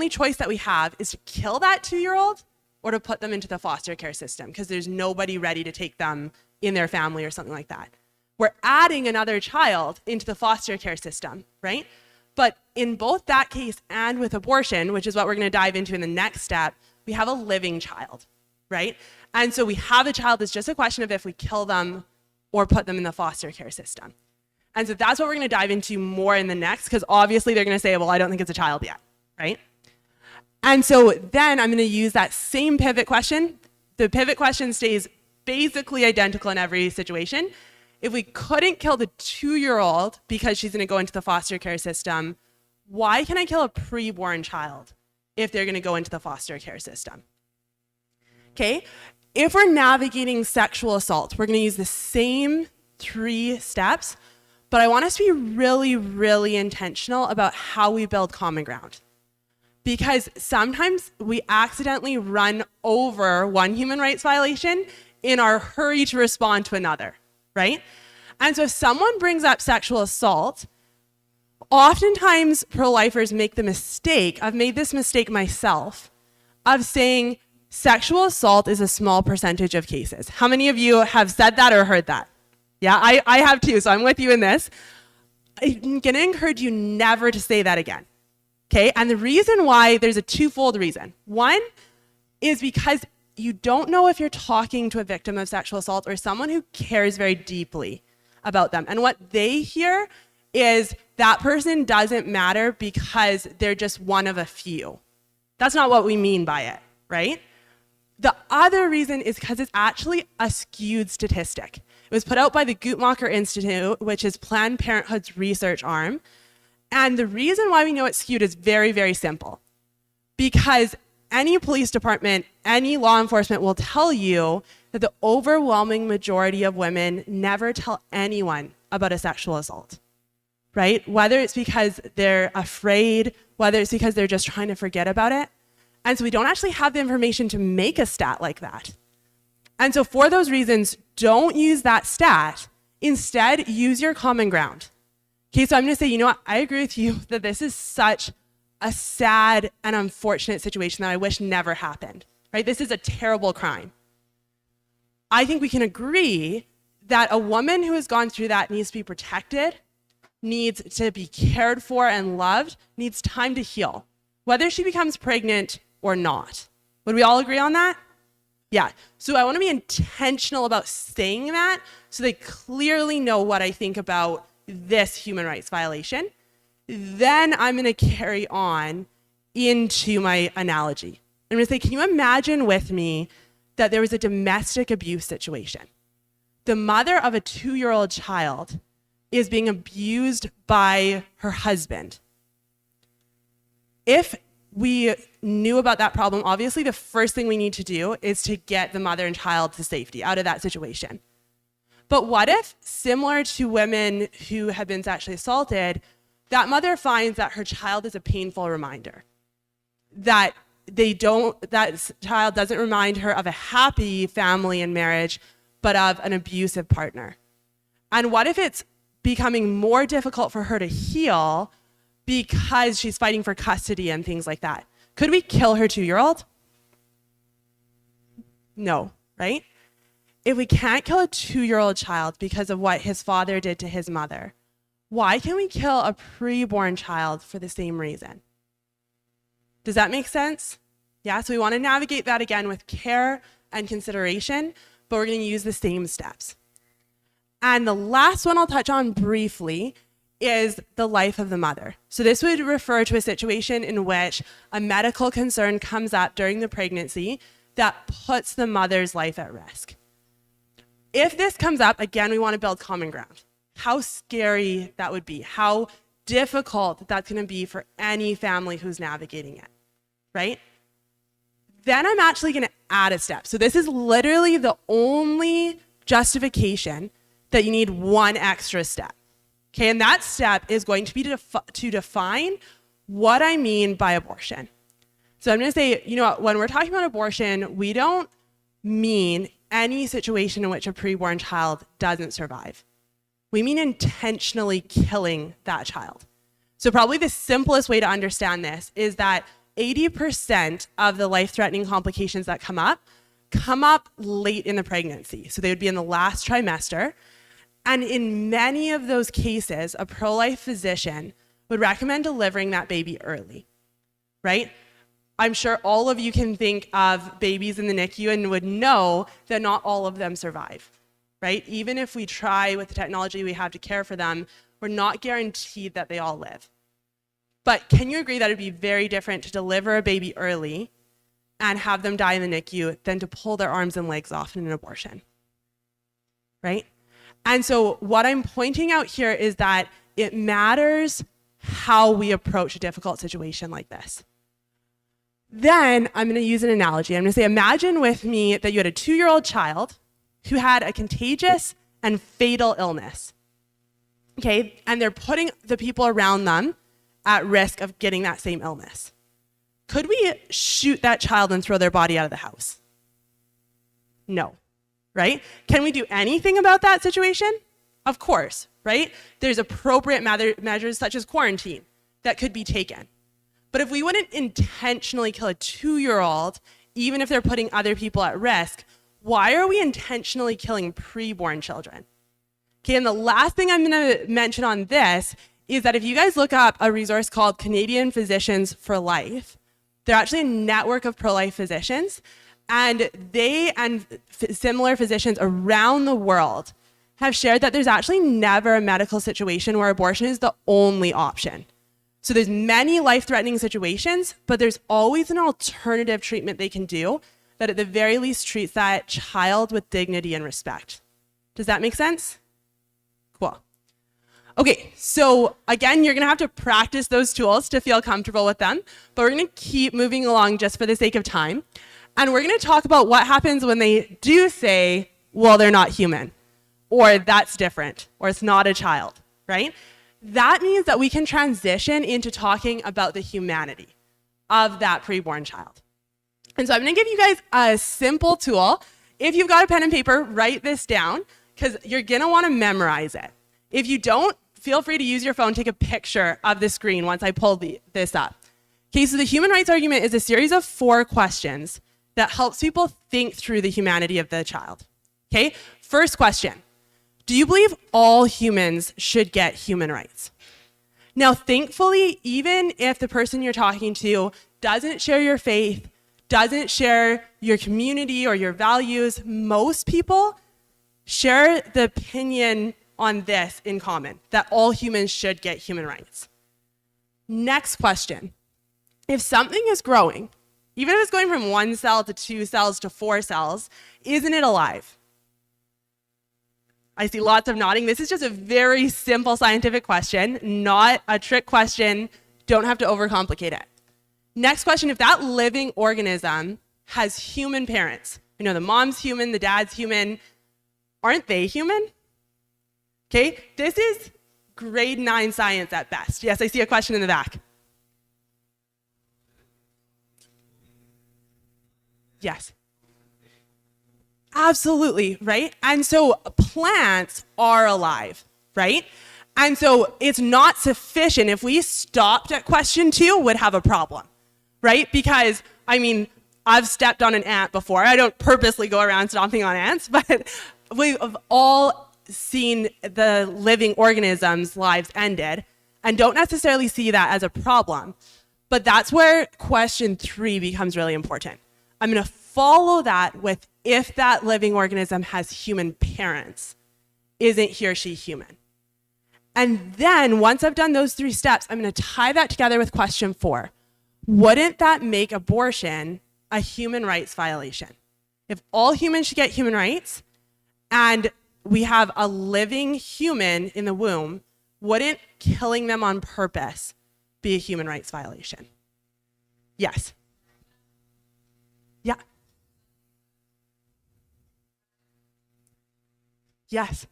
choice that we have is to kill that 2-year-old or to put them into the foster care system because there's nobody ready to take them in their family or something like that. We're adding another child into the foster care system, right? But in both that case and with abortion, which is what we're going to dive into in the next step, we have a living child, right? And so we have a child. It's just a question of if we kill them or put them in the foster care system. And so that's what we're going to dive into more in the next, because obviously they're going to say, well, I don't think it's a child yet, right? And so then I'm going to use that same pivot question. The pivot question stays basically identical in every situation. If we couldn't kill the 2-year-old because she's going to go into the foster care system, why can I kill a preborn child if they're going to go into the foster care system? Okay, if we're navigating sexual assault, we're going to use the same 3 steps, but I want us to be really, really intentional about how we build common ground. Because sometimes we accidentally run over one human rights violation in our hurry to respond to another, right? And so if someone brings up sexual assault, oftentimes pro-lifers make the mistake, I've made this mistake myself, of saying sexual assault is a small percentage of cases. How many of you have said that or heard that? Yeah, I have too, so I'm with you in this. I'm gonna encourage you never to say that again. Okay, and the reason why, there's a twofold reason. One is because you don't know if you're talking to a victim of sexual assault or someone who cares very deeply about them. And what they hear is that person doesn't matter because they're just one of a few. That's not what we mean by it, right? The other reason is because it's actually a skewed statistic. It was put out by the Guttmacher Institute, which is Planned Parenthood's research arm. And the reason why we know it's skewed is very, very simple. Because any police department, any law enforcement will tell you that the overwhelming majority of women never tell anyone about a sexual assault, right? Whether it's because they're afraid, whether it's because they're just trying to forget about it. And so we don't actually have the information to make a stat like that. And so for those reasons, don't use that stat. Instead, use your common ground. Okay, so I'm gonna say, you know what, I agree with you that this is such a sad and unfortunate situation that I wish never happened, right? This is a terrible crime. I think we can agree that a woman who has gone through that needs to be protected, needs to be cared for and loved, needs time to heal, whether she becomes pregnant or not. Would we all agree on that? Yeah, so I wanna be intentional about saying that so they clearly know what I think about this human rights violation. Then I'm gonna carry on into my analogy. I'm gonna say, can you imagine with me that there was a domestic abuse situation? The mother of a 2-year-old child is being abused by her husband. If we knew about that problem, obviously the first thing we need to do is to get the mother and child to safety out of that situation. But what if, similar to women who have been sexually assaulted, that mother finds that her child is a painful reminder, that that child doesn't remind her of a happy family and marriage, but of an abusive partner? And what if it's becoming more difficult for her to heal because she's fighting for custody and things like that? Could we kill her 2-year-old? No, right? If we can't kill a 2-year-old child because of what his father did to his mother, why can we kill a preborn child for the same reason? Does that make sense? Yeah, so we want to navigate that again with care and consideration, but we're going to use the same steps. And the last one I'll touch on briefly is the life of the mother. So this would refer to a situation in which a medical concern comes up during the pregnancy that puts the mother's life at risk. If this comes up, again, we want to build common ground. How scary that would be, how difficult that's going to be for any family who's navigating it, right? Then I'm actually going to add a step. So this is literally the only justification that you need one extra step. Okay, and that step is going to be to define what I mean by abortion. So I'm going to say, you know what, when we're talking about abortion, we don't mean any situation in which a preborn child doesn't survive. We mean intentionally killing that child. So probably the simplest way to understand this is that 80% of the life-threatening complications that come up late in the pregnancy. So they would be in the last trimester. And in many of those cases, a pro-life physician would recommend delivering that baby early, right? I'm sure all of you can think of babies in the NICU and would know that not all of them survive, right? Even if we try with the technology we have to care for them, we're not guaranteed that they all live. But can you agree that it'd be very different to deliver a baby early and have them die in the NICU than to pull their arms and legs off in an abortion? right? And so what I'm pointing out here is that it matters how we approach a difficult situation like this. Then I'm going to use an analogy. I'm going to say, imagine with me that you had a 2-year-old child who had a contagious and fatal illness. Okay, and they're putting the people around them at risk of getting that same illness. Could we shoot that child and throw their body out of the house? No, right? Can we do anything about that situation? Of course, right? There's appropriate measures such as quarantine that could be taken. But if we wouldn't intentionally kill a 2-year-old, even if they're putting other people at risk, why are we intentionally killing preborn children? Okay, and the last thing I'm going to mention on this is that if you guys look up a resource called Canadian Physicians for Life, they're actually a network of pro-life physicians, and they and similar physicians around the world have shared that there's actually never a medical situation where abortion is the only option. So there's many life-threatening situations, but there's always an alternative treatment they can do that at the very least treats that child with dignity and respect. Does that make sense? Cool. Okay, so again, you're gonna have to practice those tools to feel comfortable with them, but we're gonna keep moving along just for the sake of time. And we're gonna talk about what happens when they do say, well, they're not human, or that's different, or it's not a child, right? That means that we can transition into talking about the humanity of that preborn child. And so I'm gonna give you guys a simple tool. If you've got a pen and paper, write this down, because you're gonna wanna memorize it. If you don't, feel free to use your phone, take a picture of the screen once I pull this up. Okay, so the human rights argument is a series of 4 questions that helps people think through the humanity of the child. Okay, first question, do you believe all humans should get human rights? Now, thankfully, even if the person you're talking to doesn't share your faith, doesn't share your community or your values, most people share the opinion on this in common, that all humans should get human rights. Next question, if something is growing, even if it's going from 1 cell to 2 cells to 4 cells, isn't it alive? I see lots of nodding. This is just a very simple scientific question, not a trick question. Don't have to overcomplicate it. Next question, if that living organism has human parents, you know, the mom's human, the dad's human, aren't they human? Okay, this is grade 9 science at best. Yes, I see a question in the back. Yes. Absolutely, right? And so plants are alive, right? And so it's not sufficient. If we stopped at question 2, would have a problem, right? Because, I mean, I've stepped on an ant before. I don't purposely go around stomping on ants, but we've all seen the living organisms' lives ended and don't necessarily see that as a problem. But that's where question 3 becomes really important. I'm going to follow that with if that living organism has human parents, isn't he or she human? And then once I've done those 3 steps, I'm going to tie that together with question 4. Wouldn't that make abortion a human rights violation? If all humans should get human rights and we have a living human in the womb, wouldn't killing them on purpose be a human rights violation? Yes. Yeah. Yes.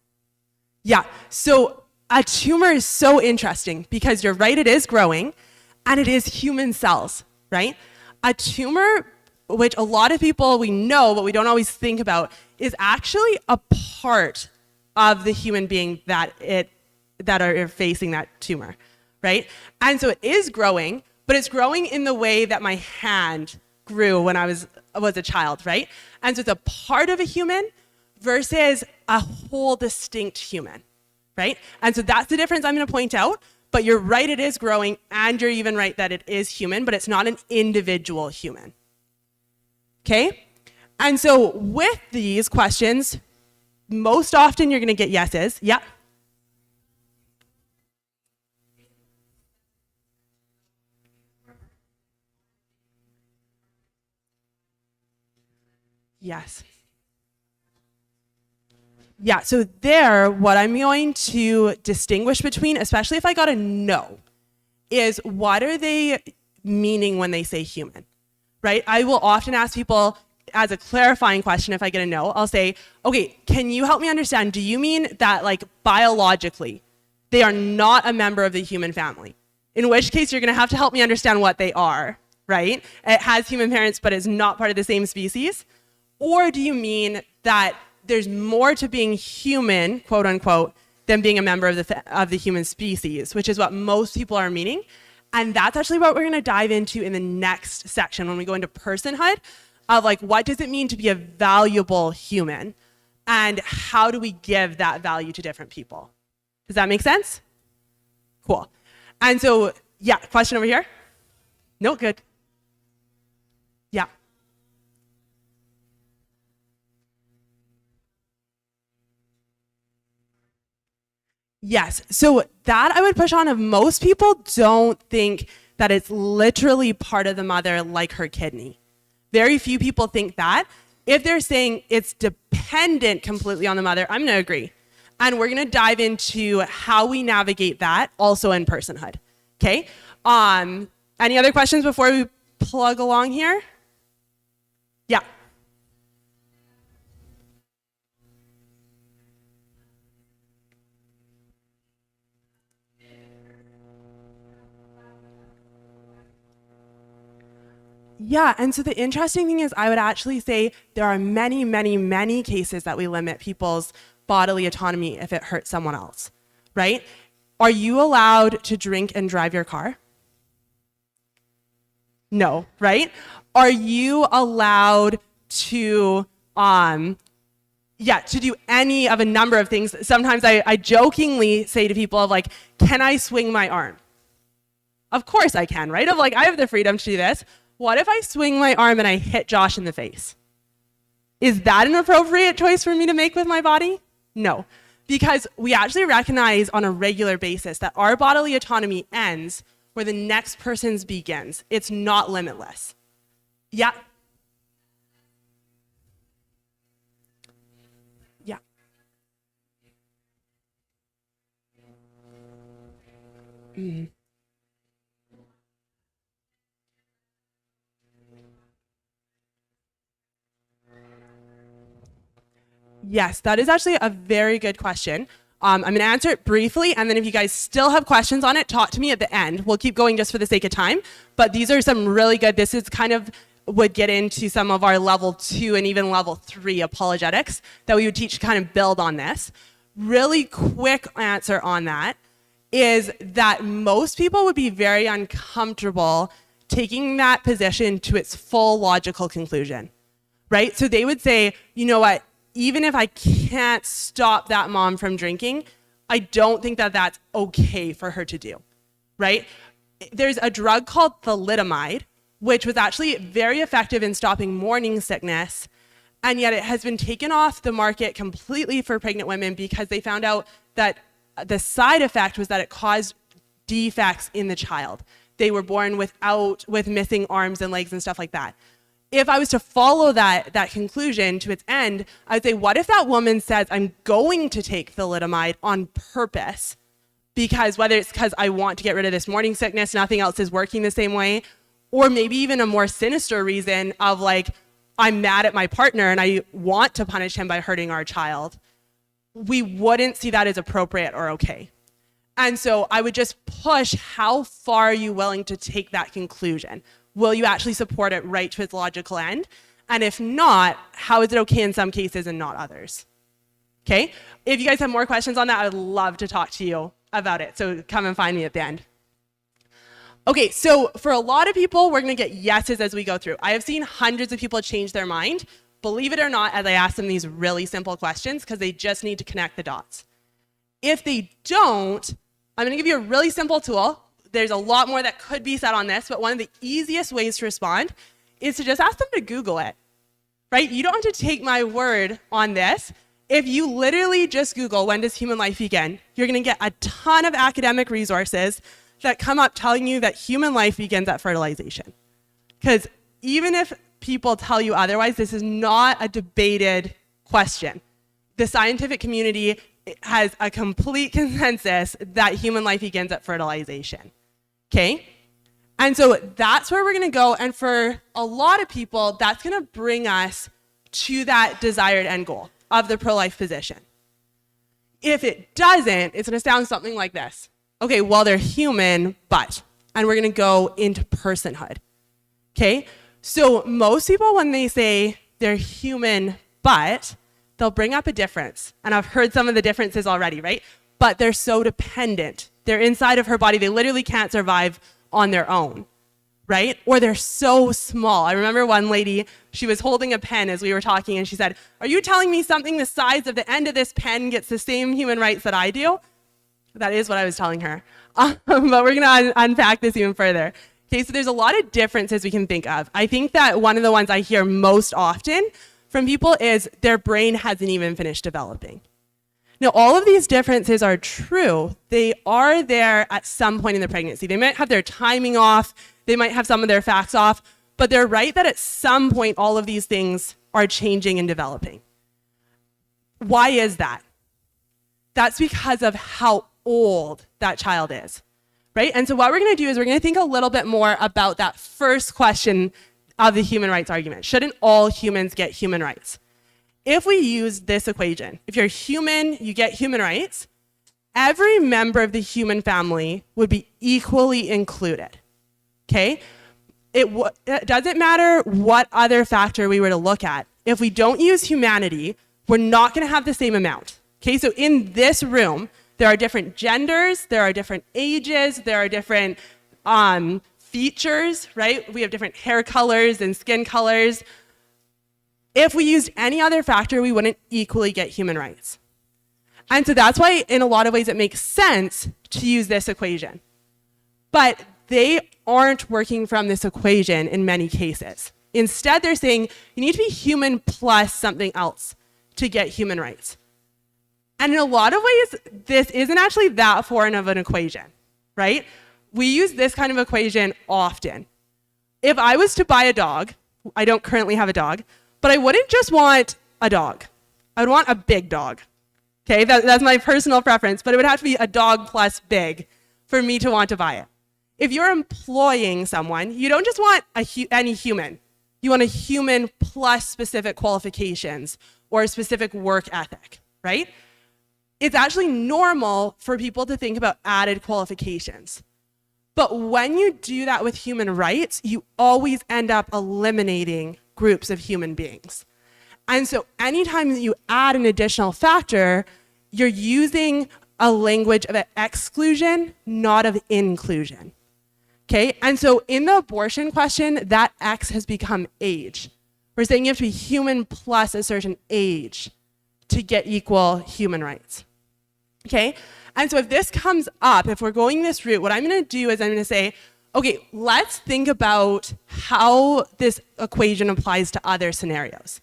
Yeah. So a tumor is so interesting because you're right, it is growing and it is human cells, right? A tumor, which a lot of people we know, but we don't always think about, is actually a part of the human being that are facing that tumor, right? And so it is growing, but it's growing in the way that my hand grew when I was a child, right? And so it's a part of a human versus a whole distinct human, right? And so that's the difference I'm going to point out, but you're right, it is growing, and you're even right that it is human, but it's not an individual human. Okay? And so with these questions, most often you're going to get yeses. Yeah. Yes. Yeah, so there, what I'm going to distinguish between, especially if I got a no, is what are they meaning when they say human, right? I will often ask people as a clarifying question if I get a no, I'll say, okay, can you help me understand, do you mean that like biologically, they are not a member of the human family? In which case you're gonna have to help me understand what they are, right? It has human parents, but is not part of the same species. Or do you mean that there's more to being human, quote unquote, than being a member of the human species, which is what most people are meaning. And that's actually what we're gonna dive into in the next section when we go into personhood, of like, what does it mean to be a valuable human? And how do we give that value to different people? Does that make sense? Cool. And so, yeah, question over here? No, good. Yeah. Yes, so that I would push on of most people don't think that it's literally part of the mother like her kidney. Very few people think that. If they're saying it's dependent completely on the mother, I'm gonna agree. And we're gonna dive into how we navigate that also in personhood, okay? Any other questions before we plug along here? Yeah. Yeah, and so the interesting thing is I would actually say there are many, many, many cases that we limit people's bodily autonomy if it hurts someone else, right? Are you allowed to drink and drive your car? No, right? Are you allowed to, to do any of a number of things? Sometimes I jokingly say to people of like, can I swing my arm? Of course I can, right? Of like, I have the freedom to do this. What if I swing my arm and I hit Josh in the face? Is that an appropriate choice for me to make with my body? No, because we actually recognize on a regular basis that our bodily autonomy ends where the next person's begins. It's not limitless. Yeah. Yeah. Mm. Yes, that is actually a very good question. I'm going to answer it briefly, and then if you guys still have questions on it, talk to me at the end. We'll keep going just for the sake of time, but these are some really good, this is kind of would get into some of our level 2 and even level 3 apologetics that we would teach to kind of build on this. Really quick answer on that is that most people would be very uncomfortable taking that position to its full logical conclusion, right? So they would say, you know what, even if I can't stop that mom from drinking, I don't think that that's okay for her to do, right? There's a drug called thalidomide, which was actually very effective in stopping morning sickness, and yet it has been taken off the market completely for pregnant women because they found out that the side effect was that it caused defects in the child. They were born with missing arms and legs and stuff like that. If I was to follow that conclusion to its end, I'd say, what if that woman says, I'm going to take thalidomide on purpose, because whether it's because I want to get rid of this morning sickness, nothing else is working the same way, or maybe even a more sinister reason of like, I'm mad at my partner and I want to punish him by hurting our child, we wouldn't see that as appropriate or okay. And so I would just push, how far are you willing to take that conclusion? Will you actually support it right to its logical end? And if not, how is it okay in some cases and not others? Okay? If you guys have more questions on that, I would love to talk to you about it. So come and find me at the end. Okay, so for a lot of people, we're gonna get yeses as we go through. I have seen hundreds of people change their mind, believe it or not, as I ask them these really simple questions, because they just need to connect the dots. If they don't, I'm gonna give you a really simple tool. There's a lot more that could be said on this, but one of the easiest ways to respond is to just ask them to Google it, right? You don't have to take my word on this. If you literally just Google, when does human life begin? You're gonna get a ton of academic resources that come up telling you that human life begins at fertilization. Because even if people tell you otherwise, this is not a debated question. the scientific community has a complete consensus that human life begins at fertilization, okay? And so that's where we're gonna go, and for a lot of people, that's gonna bring us to that desired end goal of the pro-life position. If it doesn't, it's gonna sound something like this. Okay, well, they're human, but, and we're gonna go into personhood, okay? So most people, when they say they're human, but, they'll bring up a difference. And I've heard some of the differences already, right? But they're so dependent. They're inside of her body. They literally can't survive on their own, right? Or they're so small. I remember one lady, she was holding a pen as we were talking, and she said, "Are you telling me something the size of the end of this pen gets the same human rights that I do?" That is what I was telling her. But we're gonna unpack this even further. Okay, so there's a lot of differences we can think of. I think that one of the ones I hear most often from people is their brain hasn't even finished developing. Now, all of these differences are true. They are there at some point in the pregnancy. They might have their timing off, they might have some of their facts off, but they're right that at some point all of these things are changing and developing. Why is that? That's because of how old that child is, right? And so what we're gonna do is we're gonna think a little bit more about that first question of the human rights argument. Shouldn't all humans get human rights? If we use this equation, if you're human, you get human rights, every member of the human family would be equally included, okay? It doesn't matter what other factor we were to look at. If we don't use humanity, we're not gonna have the same amount, okay? So in this room, there are different genders, there are different ages, there are different features, right? We have different hair colors and skin colors. If we used any other factor, we wouldn't equally get human rights. And so that's why in a lot of ways it makes sense to use this equation. But they aren't working from this equation in many cases. Instead, they're saying you need to be human plus something else to get human rights. And in a lot of ways, this isn't actually that foreign of an equation, right? We use this kind of equation often. If I was to buy a dog, I don't currently have a dog, but I wouldn't just want a dog. I would want a big dog, okay? That's my personal preference, but it would have to be a dog plus big for me to want to buy it. If you're employing someone, you don't just want any human. You want a human plus specific qualifications or a specific work ethic, right? It's actually normal for people to think about added qualifications. But when you do that with human rights, you always end up eliminating groups of human beings. And so anytime that you add an additional factor, you're using a language of exclusion, not of inclusion. Okay, and so in the abortion question, that X has become age. We're saying you have to be human plus a certain age to get equal human rights. Okay, and so if this comes up, if we're going this route, what I'm gonna do is I'm gonna say, okay, let's think about how this equation applies to other scenarios.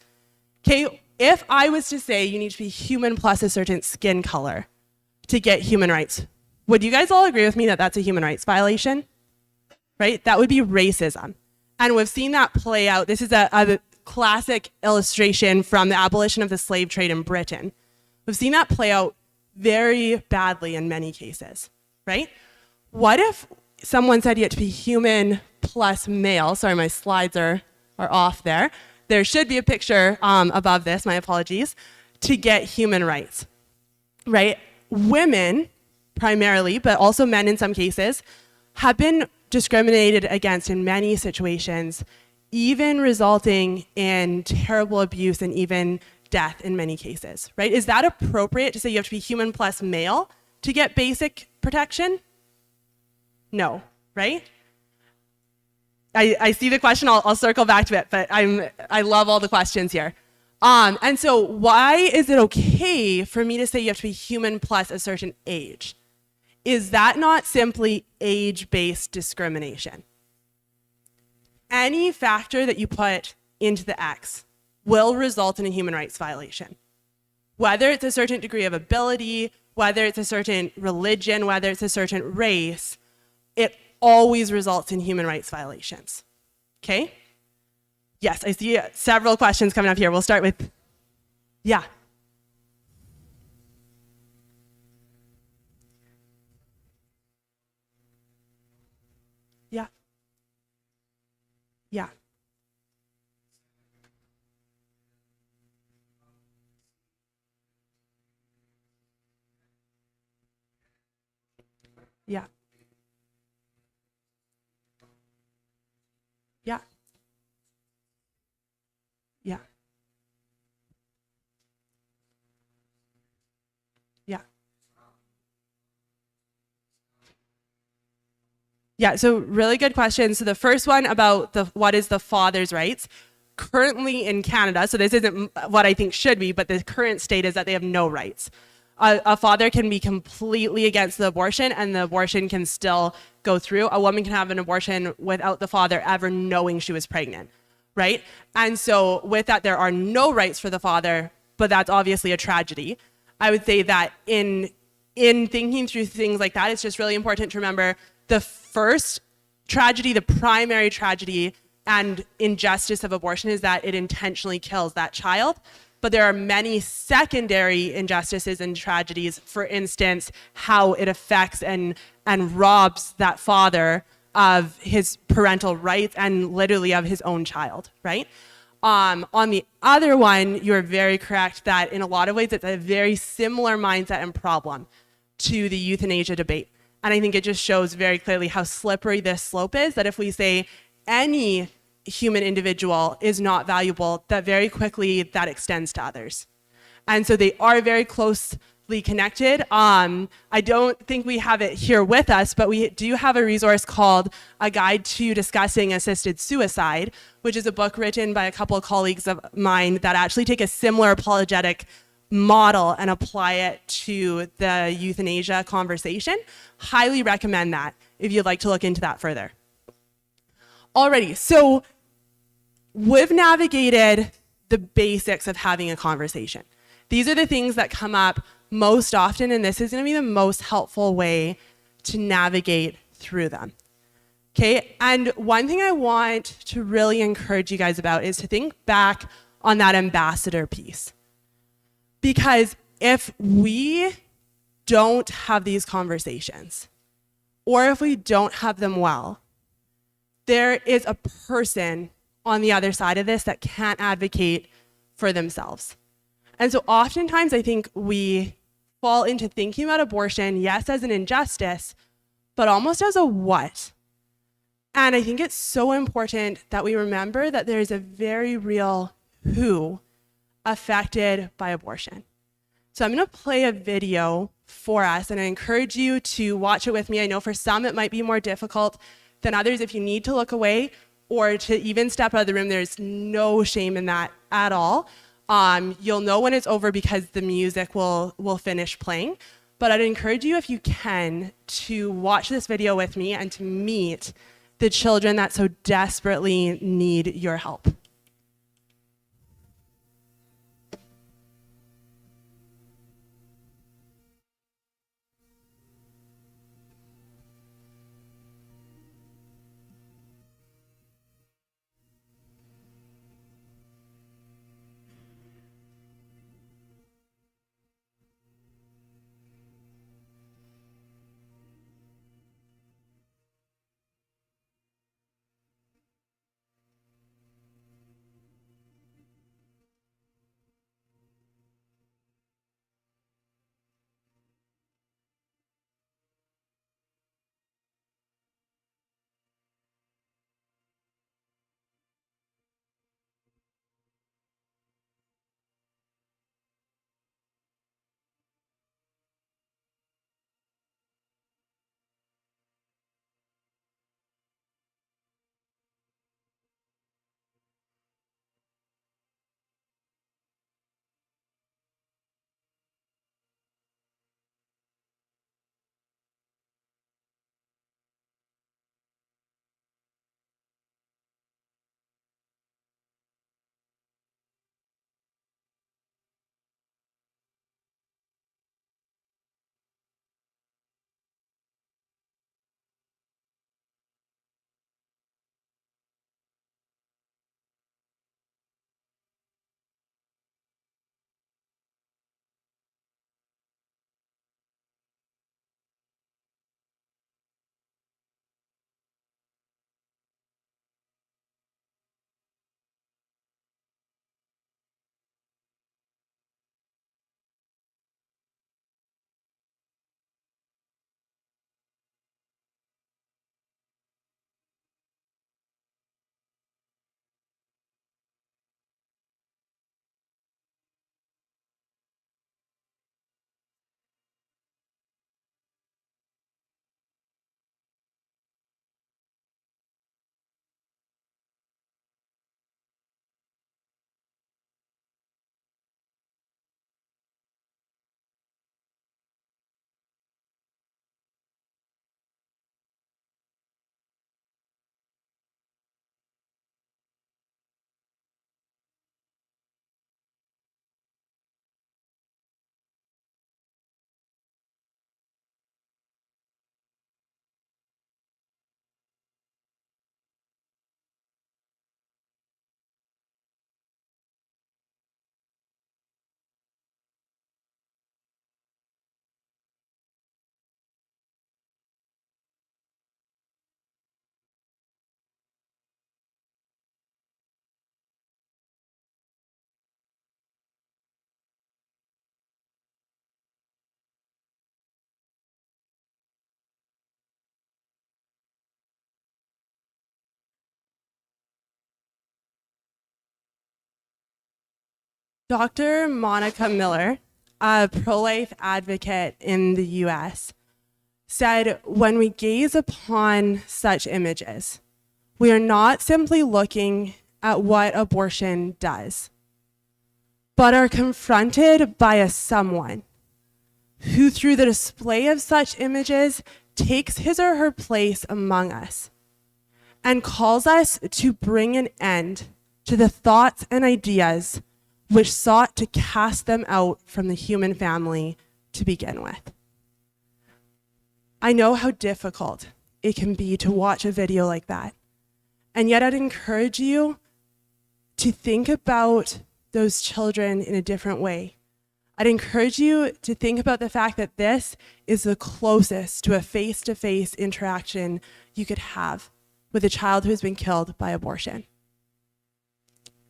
Okay, if I was to say you need to be human plus a certain skin color to get human rights, would you guys all agree with me that that's a human rights violation? Right, that would be racism. And we've seen that play out. This is a classic illustration from the abolition of the slave trade in Britain. We've seen that play out very badly in many cases, right? What if someone said you had to be human plus male? Sorry, my slides are off there. There should be a picture above this, my apologies, to get human rights, right? Women, primarily, but also men in some cases, have been discriminated against in many situations, even resulting in terrible abuse and even death in many cases, right? Is that appropriate to say you have to be human plus male to get basic protection? No, right? I see the question, I'll circle back to it, but I love all the questions here. And so why is it okay for me to say you have to be human plus a certain age? Is that not simply age-based discrimination? Any factor that you put into the X will result in a human rights violation. Whether it's a certain degree of ability, whether it's a certain religion, whether it's a certain race, it always results in human rights violations, okay? Yes, I see several questions coming up here. We'll start with, yeah. Yeah. Yeah. Yeah. Yeah. Yeah. Yeah, so really good question. So the first one about what is the father's rights? Currently in Canada, so this isn't what I think should be, but the current state is that they have no rights. A father can be completely against the abortion and the abortion can still go through. A woman can have an abortion without the father ever knowing she was pregnant, right? And so with that, there are no rights for the father, but that's obviously a tragedy. I would say that in thinking through things like that, it's just really important to remember the first tragedy, the primary tragedy and injustice of abortion is that it intentionally kills that child. But there are many secondary injustices and tragedies, for instance, how it affects and robs that father of his parental rights and literally of his own child, right? On the other one, you're very correct that in a lot of ways it's a very similar mindset and problem to the euthanasia debate. And I think it just shows very clearly how slippery this slope is, that if we say any human individual is not valuable, that very quickly that extends to others. And so they are very closely connected. I don't think we have it here with us, but we do have a resource called A Guide to Discussing Assisted Suicide, which is a book written by a couple of colleagues of mine that actually take a similar apologetic model and apply it to the euthanasia conversation. Highly recommend that if you'd like to look into that further. Alrighty, so we've navigated the basics of having a conversation. These are the things that come up most often, and this is going to be the most helpful way to navigate through them. Okay, and one thing I want to really encourage you guys about is to think back on that ambassador piece. Because if we don't have these conversations, or if we don't have them well, there is a person on the other side of this that can't advocate for themselves. And so oftentimes I think we fall into thinking about abortion, yes, as an injustice, but almost as a what? And I think it's so important that we remember that there is a very real who affected by abortion. So I'm going to play a video for us, and I encourage you to watch it with me. I know for some it might be more difficult than others. If you need to look away or to even step out of the room, there's no shame in that at all. You'll know when it's over because the music will finish playing. But I'd encourage you, if you can, to watch this video with me and to meet the children that so desperately need your help. Dr. Monica Miller, a pro-life advocate in the US, said, when we gaze upon such images, we are not simply looking at what abortion does, but are confronted by a someone who, through the display of such images, takes his or her place among us and calls us to bring an end to the thoughts and ideas which sought to cast them out from the human family to begin with. I know how difficult it can be to watch a video like that, and yet I'd encourage you to think about those children in a different way. I'd encourage you to think about the fact that this is the closest to a face-to-face interaction you could have with a child who has been killed by abortion.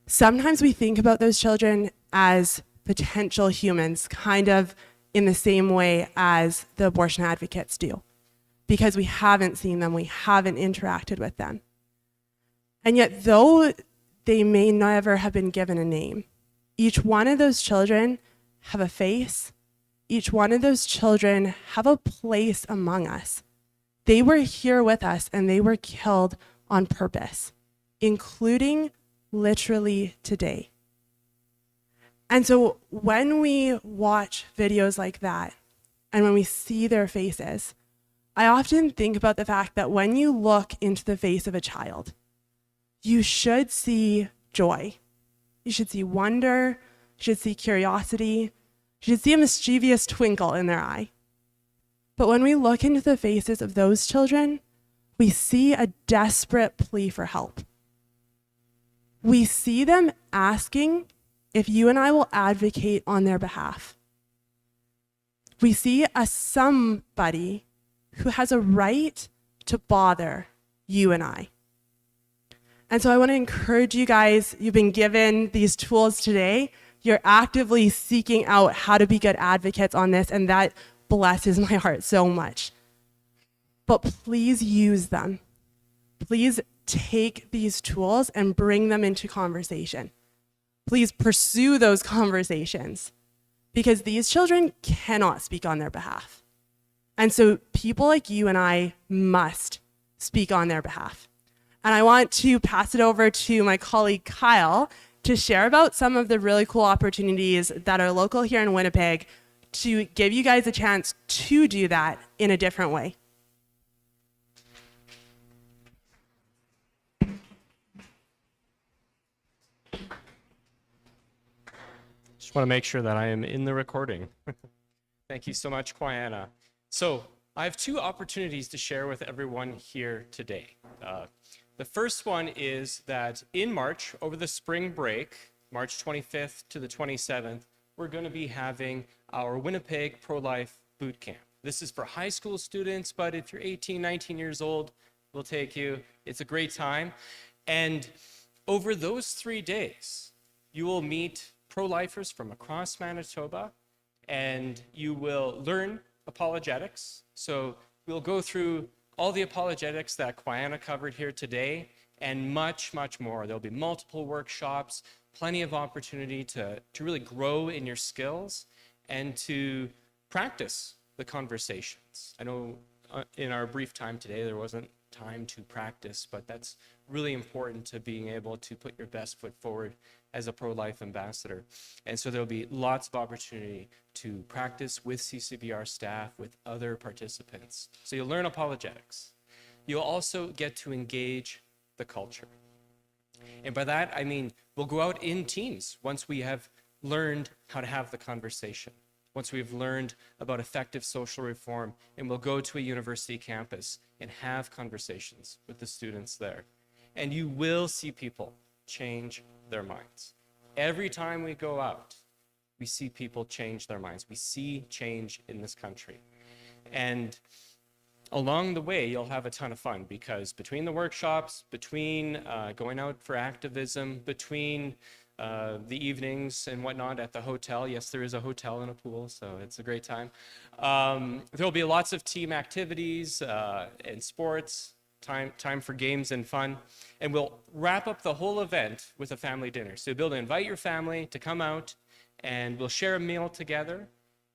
Sometimes we think about those children as potential humans, kind of in the same way as the abortion advocates do, because we haven't seen them, we haven't interacted with them. And yet, though they may never have been given a name, each one of those children have a face. Each one of those children have a place among us. They were here with us and they were killed on purpose, including literally today. And so when we watch videos like that and when we see their faces, I often think about the fact that when you look into the face of a child, you should see joy. You should see wonder. You should see curiosity. You should see a mischievous twinkle in their eye. But when we look into the faces of those children, we see a desperate plea for help. We see them asking if you and I will advocate on their behalf. We see a somebody who has a right to bother you and I. And so I want to encourage you guys, you've been given these tools today. You're actively seeking out how to be good advocates on this, and that blesses my heart so much. But please use them. Please take these tools and bring them into conversation. Please pursue those conversations, because these children cannot speak on their behalf. And so people like you and I must speak on their behalf. And I want to pass it over to my colleague Kyle to share about some of the really cool opportunities that are local here in Winnipeg to give you guys a chance to do that in a different way. Just want to make sure that I am in the recording. Thank you so much, Quiana. So I have two opportunities to share with everyone here today. The first one is that in March, over the spring break, March 25th to the 27th, we're going to be having our Winnipeg Pro-Life Boot Camp. This is for high school students, but if you're 18, 19 years old, we'll take you. It's a great time. And over those 3 days, you will meet pro-lifers from across Manitoba, and you will learn apologetics. So we'll go through all the apologetics that Quiana covered here today, and much, much more. There'll be multiple workshops, plenty of opportunity to really grow in your skills and to practice the conversations. I know in our brief time today, there wasn't time to practice, but that's really important to being able to put your best foot forward as a pro-life ambassador. And so there'll be lots of opportunity to practice with CCBR staff, with other participants. So you'll learn apologetics. You'll also get to engage the culture. And by that, I mean, we'll go out in teams once we have learned how to have the conversation, once we've learned about effective social reform, and we'll go to a university campus and have conversations with the students there. And you will see people change their minds. Every time we go out, we see people change their minds. We see change in this country. And along the way, you'll have a ton of fun, because between the workshops, between going out for activism, between the evenings and whatnot at the hotel. Yes, there is a hotel and a pool, so it's a great time. There'll be lots of team activities and sports, time for games and fun. And we'll wrap up the whole event with a family dinner. So you'll be able to invite your family to come out and we'll share a meal together,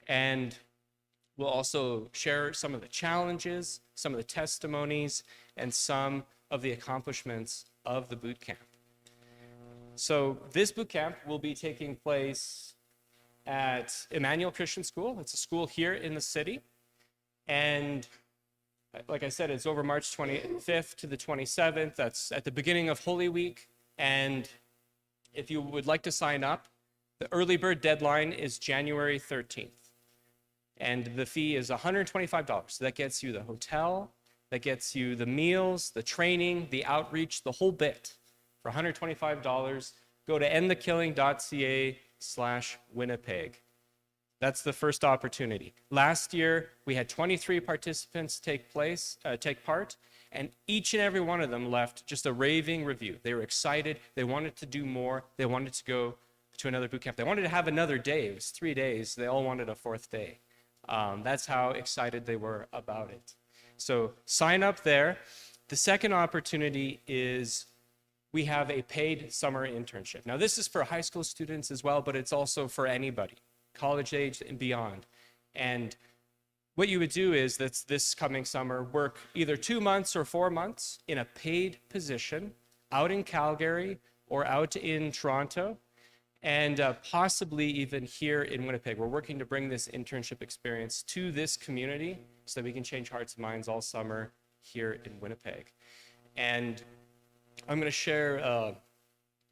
and we'll also share some of the challenges, some of the testimonies, and some of the accomplishments of the boot camp. So this boot camp will be taking place at Emmanuel Christian School. It's a school here in the city. And like I said, it's over March 25th to the 27th. That's at the beginning of Holy Week. And if you would like to sign up, the early bird deadline is January 13th. And the fee is $125. So that gets you the hotel, that gets you the meals, the training, the outreach, the whole bit. For $125, go to endthekilling.ca/Winnipeg. That's the first opportunity. Last year, we had 23 participants take part, and each and every one of them left just a raving review. They were excited. They wanted to do more. They wanted to go to another boot camp. They wanted to have another day. It was 3 days. They all wanted a fourth day. That's how excited they were about it. So sign up there. The second opportunity is we have a paid summer internship. Now, this is for high school students as well, but it's also for anybody, college age and beyond. And what you would do is that's this coming summer, work either 2 months or 4 months in a paid position out in Calgary or out in Toronto, and possibly even here in Winnipeg. We're working to bring this internship experience to this community so that we can change hearts and minds all summer here in Winnipeg. And I'm going to share a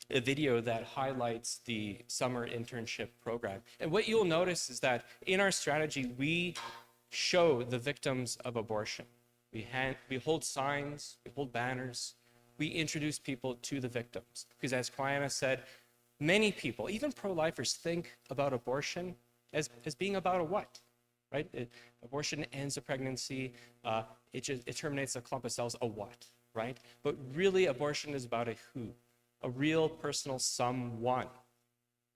video that highlights the summer internship program. And what you'll notice is that in our strategy, we show the victims of abortion. We hold signs, we hold banners, we introduce people to the victims. Because as Quiana said, many people, even pro-lifers, think about abortion as being about a what, right? Abortion ends a pregnancy, it terminates a clump of cells, a what, right? But really abortion is about a who, a real personal someone.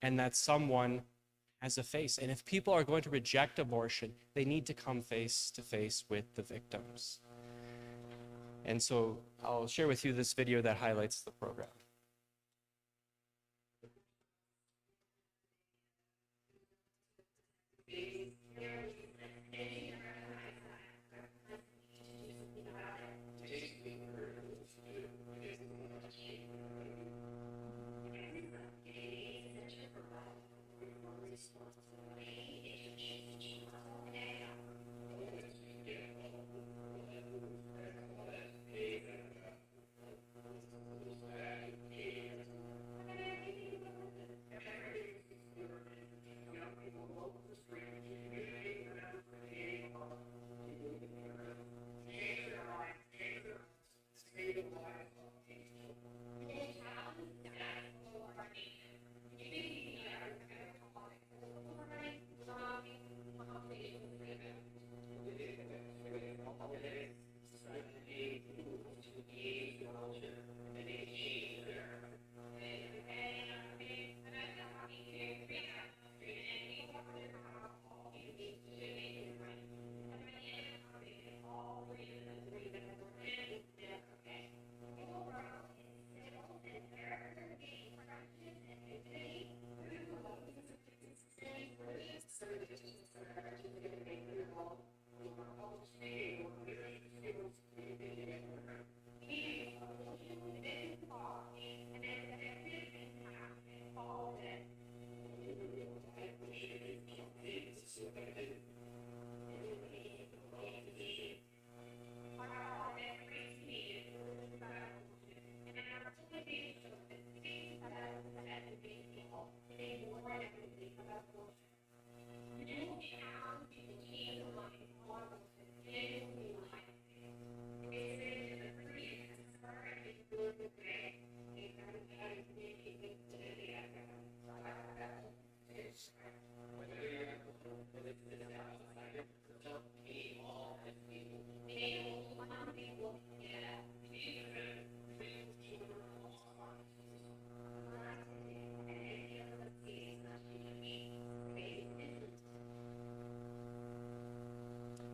And that someone has a face. And if people are going to reject abortion, they need to come face to face with the victims. And so I'll share with you this video that highlights the program.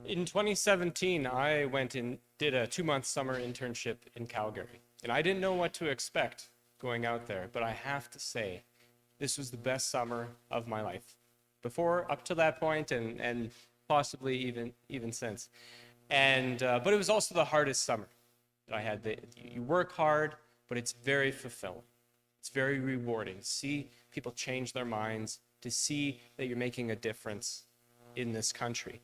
In 2017, I went and did a 2-month summer internship in Calgary. And I didn't know what to expect going out there, but I have to say, this was the best summer of my life. Before, up to that point, and possibly even since. And but it was also the hardest summer that I had. You work hard, but it's very fulfilling. It's very rewarding to see people change their minds, to see that you're making a difference in this country.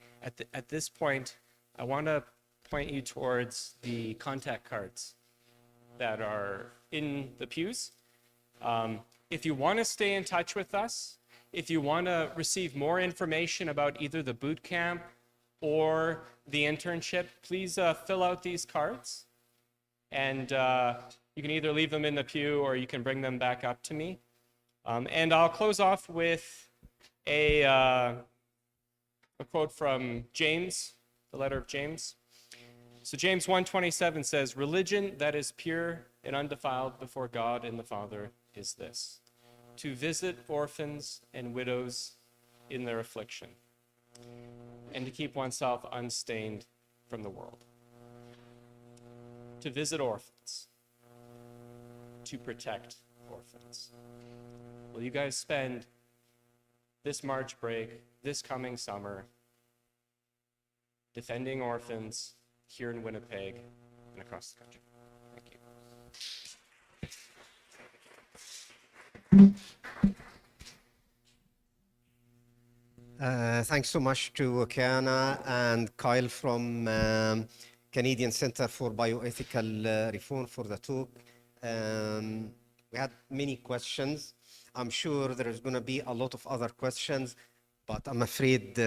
At this point, I want to point you towards the contact cards that are in the pews. If you want to stay in touch with us, if you want to receive more information about either the boot camp or the internship, please fill out these cards. And you can either leave them in the pew or you can bring them back up to me. And I'll close off with a quote from James, the letter of James. So James 1:27 says, "Religion that is pure and undefiled before God and the Father is this, to visit orphans and widows in their affliction, and to keep oneself unstained from the world." To visit orphans, to protect orphans. Will you guys spend this March break, this coming summer, defending orphans here in Winnipeg and across the country? Thank you. Thanks so much to Kiana and Kyle from Canadian Center for Bioethical Reform for the talk. We had many questions. I'm sure there is going to be a lot of other questions, but I'm afraid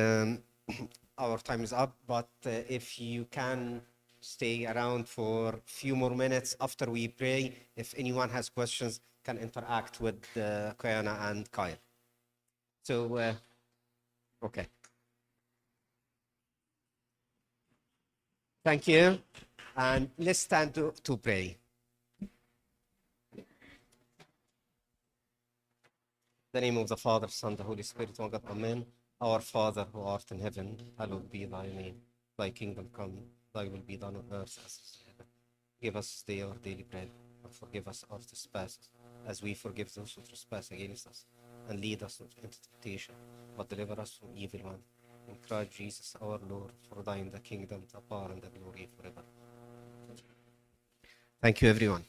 our time is up. But if you can stay around for a few more minutes after we pray, if anyone has questions, can interact with Kiana and Kyle. So, okay. Thank you. And let's stand to pray. In the name of the Father, Son, the Holy Spirit, one God, Amen. Our Father who art in heaven, hallowed be thy name. Thy kingdom come, thy will be done on earth as it is in heaven. Give us this day our daily bread, and forgive us our trespasses, as we forgive those who trespass against us. And lead us not into temptation, but deliver us from evil one. In Christ Jesus our Lord, for thine the kingdom, the power, and the glory forever. Thank you, everyone.